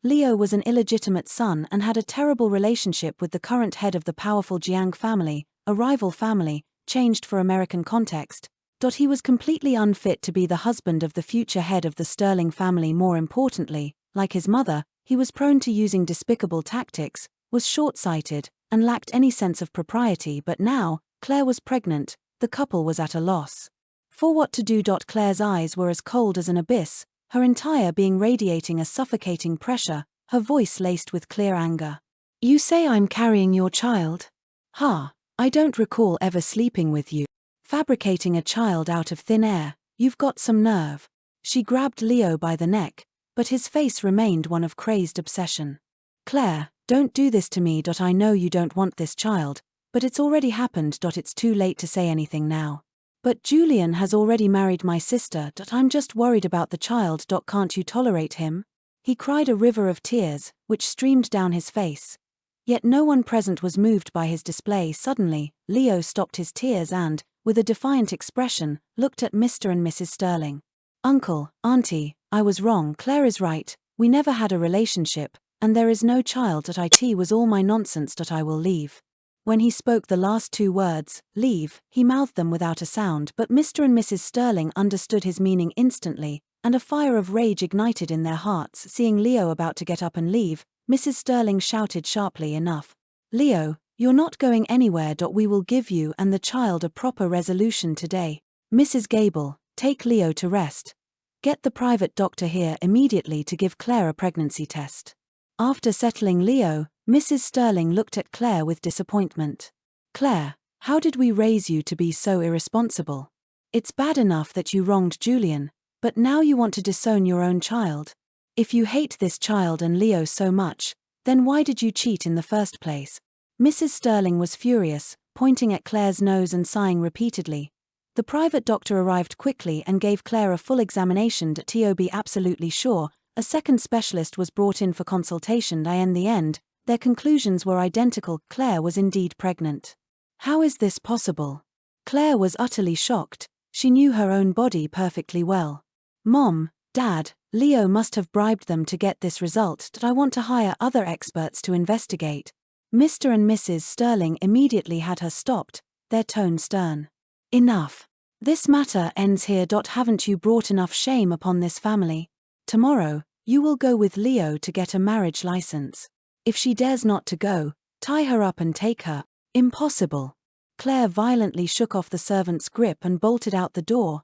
Leo was an illegitimate son and had a terrible relationship with the current head of the powerful Jiang family, a rival family, changed for American context. He was completely unfit to be the husband of the future head of the Sterling family. More importantly, like his mother, he was prone to using despicable tactics, was short-sighted, and lacked any sense of propriety. But now, Claire was pregnant. The couple was at a loss for what to do. Claire's eyes were as cold as an abyss, her entire being radiating a suffocating pressure, her voice laced with clear anger. You say I'm carrying your child? Ha! I don't recall ever sleeping with you. Fabricating a child out of thin air. You've got some nerve. She grabbed Leo by the neck, but his face remained one of crazed obsession. Claire, don't do this to me. I know you don't want this child, but it's already happened. It's too late to say anything now. But Julian has already married my sister. I'm just worried about the child. Can't you tolerate him? He cried, a river of tears, which streamed down his face. Yet no one present was moved by his display. Suddenly, Leo stopped his tears and, with a defiant expression, looked at Mr. and Mrs. Sterling. Uncle, Auntie, I was wrong. Claire is right. We never had a relationship, and there is no child. It was all my nonsense. I will leave. When he spoke the last two words, leave, he mouthed them without a sound, but Mr. and Mrs. Sterling understood his meaning instantly, and a fire of rage ignited in their hearts. Seeing Leo about to get up and leave, Mrs. Sterling shouted sharply, enough. Leo, you're not going anywhere. We will give you and the child a proper resolution today. Mrs. Gable, take Leo to rest. Get the private doctor here immediately to give Claire a pregnancy test. After settling Leo, Mrs. Sterling looked at Claire with disappointment. Claire, how did we raise you to be so irresponsible? It's bad enough that you wronged Julian, but now you want to disown your own child. If you hate this child and Leo so much, then why did you cheat in the first place? Mrs. Sterling was furious, pointing at Claire's nose and sighing repeatedly. The private doctor arrived quickly and gave Claire a full examination. To be absolutely sure, a second specialist was brought in for consultation. In the end, their conclusions were identical. Claire was indeed pregnant. How is this possible? Claire was utterly shocked. She knew her own body perfectly well. Mom, Dad, Leo must have bribed them to get this result. I want to hire other experts to investigate. Mr. and Mrs. Sterling immediately had her stopped, their tone stern. Enough. This matter ends here. Haven't you brought enough shame upon this family? Tomorrow, you will go with Leo to get a marriage license. If she dares not to go, tie her up and take her. Impossible. Claire violently shook off the servant's grip and bolted out the door.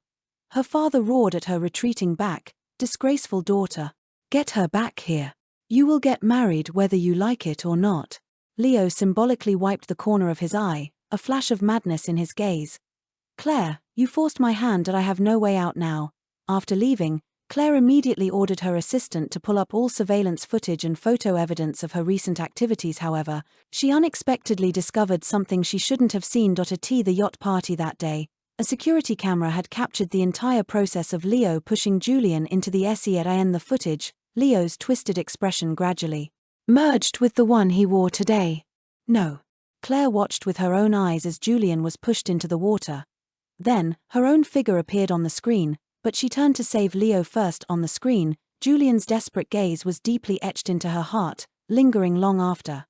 Her father roared at her retreating back. Disgraceful daughter. Get her back here. You will get married whether you like it or not. Leo symbolically wiped the corner of his eye, a flash of madness in his gaze. Claire, you forced my hand and I have no way out now. After leaving, Claire immediately ordered her assistant to pull up all surveillance footage and photo evidence of her recent activities. However, she unexpectedly discovered something she shouldn't have seen. The yacht party that day. A security camera had captured the entire process of Leo pushing Julian into the SE at in the footage. Leo's twisted expression gradually merged with the one he wore today. No. Claire watched with her own eyes as Julian was pushed into the water. Then, her own figure appeared on the screen, but she turned to save Leo first. On the screen, Julian's desperate gaze was deeply etched into her heart, lingering long after.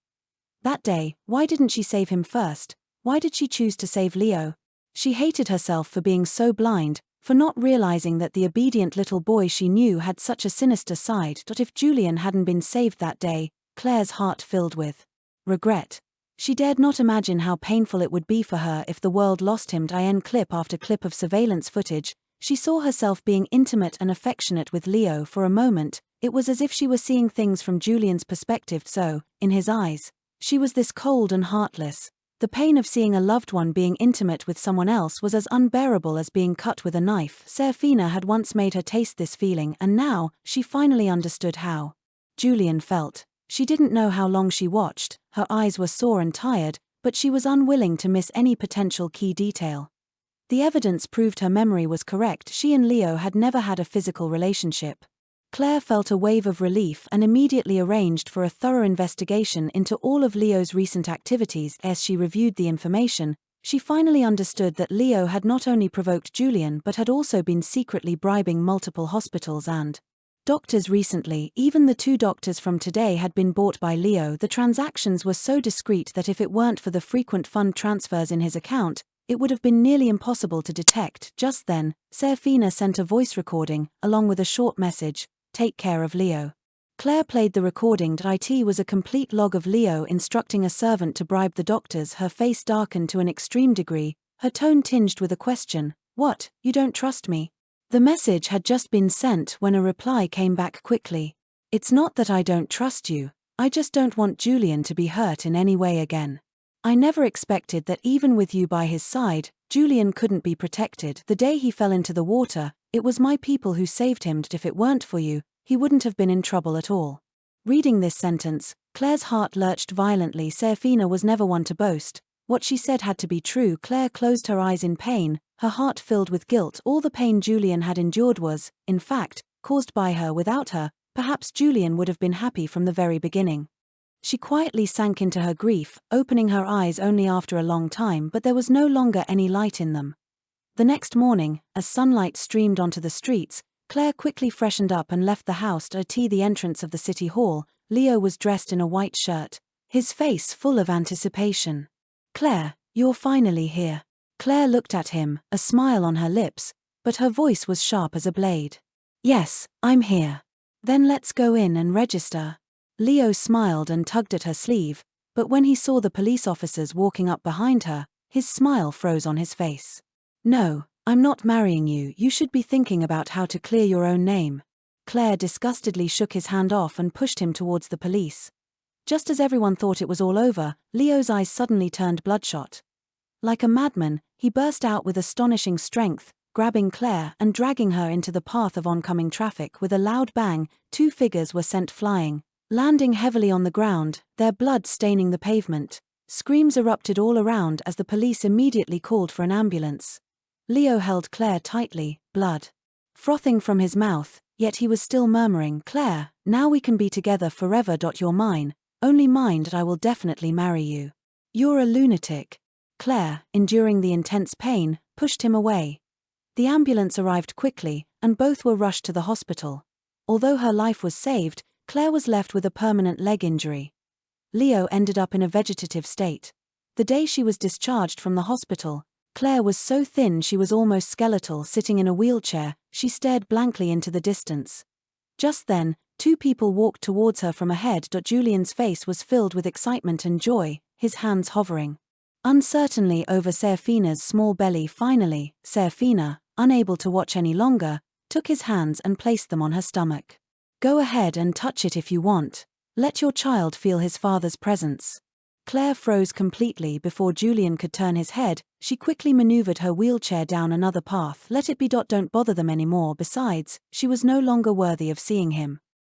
That day, why didn't she save him first? Why did she choose to save Leo? She hated herself for being so blind, for not realizing that the obedient little boy she knew had such a sinister side. If Julian hadn't been saved that day, Claire's heart filled with regret. She dared not imagine how painful it would be for her if the world lost him. In clip after clip of surveillance footage, she saw herself being intimate and affectionate with Leo. For a moment, it was as if she were seeing things from Julian's perspective. So, in his eyes, she was this cold and heartless. The pain of seeing a loved one being intimate with someone else was as unbearable as being cut with a knife. Seraphina had once made her taste this feeling, and now, she finally understood how Julian felt. She didn't know how long she watched, her eyes were sore and tired, but she was unwilling to miss any potential key detail. The evidence proved her memory was correct. She and Leo had never had a physical relationship. Claire felt a wave of relief and immediately arranged for a thorough investigation into all of Leo's recent activities. As she reviewed the information, she finally understood that Leo had not only provoked Julian but had also been secretly bribing multiple hospitals and doctors recently. Even the 2 doctors from today had been bought by Leo. The transactions were so discreet that if it weren't for the frequent fund transfers in his account, it would have been nearly impossible to detect. Just then, Seraphina sent a voice recording, along with a short message: "Take care of Leo." Claire played the recording. It was a complete log of Leo instructing a servant to bribe the doctors. Her face darkened to an extreme degree, her tone tinged with a question. "What, you don't trust me?" The message had just been sent when a reply came back quickly. "It's not that I don't trust you, I just don't want Julian to be hurt in any way again. I never expected that even with you by his side, Julian couldn't be protected. The day he fell into the water, it was my people who saved him. If it weren't for you, he wouldn't have been in trouble at all." Reading this sentence, Claire's heart lurched violently. Seraphina was never one to boast. What she said had to be true. Claire closed her eyes in pain, her heart filled with guilt. All the pain Julian had endured was, in fact, caused by her. Without her, perhaps Julian would have been happy from the very beginning. She quietly sank into her grief, opening her eyes only after a long time, but there was no longer any light in them. The next morning, as sunlight streamed onto the streets, Claire quickly freshened up and left the house. At the entrance of the city hall, Leo was dressed in a white shirt, his face full of anticipation. "Claire, you're finally here." Claire looked at him, a smile on her lips, but her voice was sharp as a blade. "Yes, I'm here." "Then let's go in and register." Leo smiled and tugged at her sleeve, but when he saw the police officers walking up behind her, his smile froze on his face. "No, I'm not marrying you. You should be thinking about how to clear your own name." Claire disgustedly shook his hand off and pushed him towards the police. Just as everyone thought it was all over, Leo's eyes suddenly turned bloodshot. Like a madman, he burst out with astonishing strength, grabbing Claire and dragging her into the path of oncoming traffic. With a loud bang, 2 figures were sent flying, landing heavily on the ground, their blood staining the pavement. Screams erupted all around as the police immediately called for an ambulance. Leo held Claire tightly, blood frothing from his mouth, yet he was still murmuring, "Claire, now we can be together forever. You're mine, only mine. I will definitely marry you." "You're a lunatic." Claire, enduring the intense pain, pushed him away. The ambulance arrived quickly, and both were rushed to the hospital. Although her life was saved, Claire was left with a permanent leg injury. Leo ended up in a vegetative state. The day she was discharged from the hospital, Claire was so thin she was almost skeletal. Sitting in a wheelchair, she stared blankly into the distance. Just then, 2 people walked towards her from ahead. Julian's face was filled with excitement and joy, his hands hovering uncertainly over Seraphina's small belly. Finally, Seraphina, unable to watch any longer, took his hands and placed them on her stomach. "Go ahead and touch it if you want. Let your child feel his father's presence." Claire froze completely before Julian could turn his head. She quickly maneuvered her wheelchair down another path. Let it be. Don't bother them anymore. Besides, she was no longer worthy of seeing him.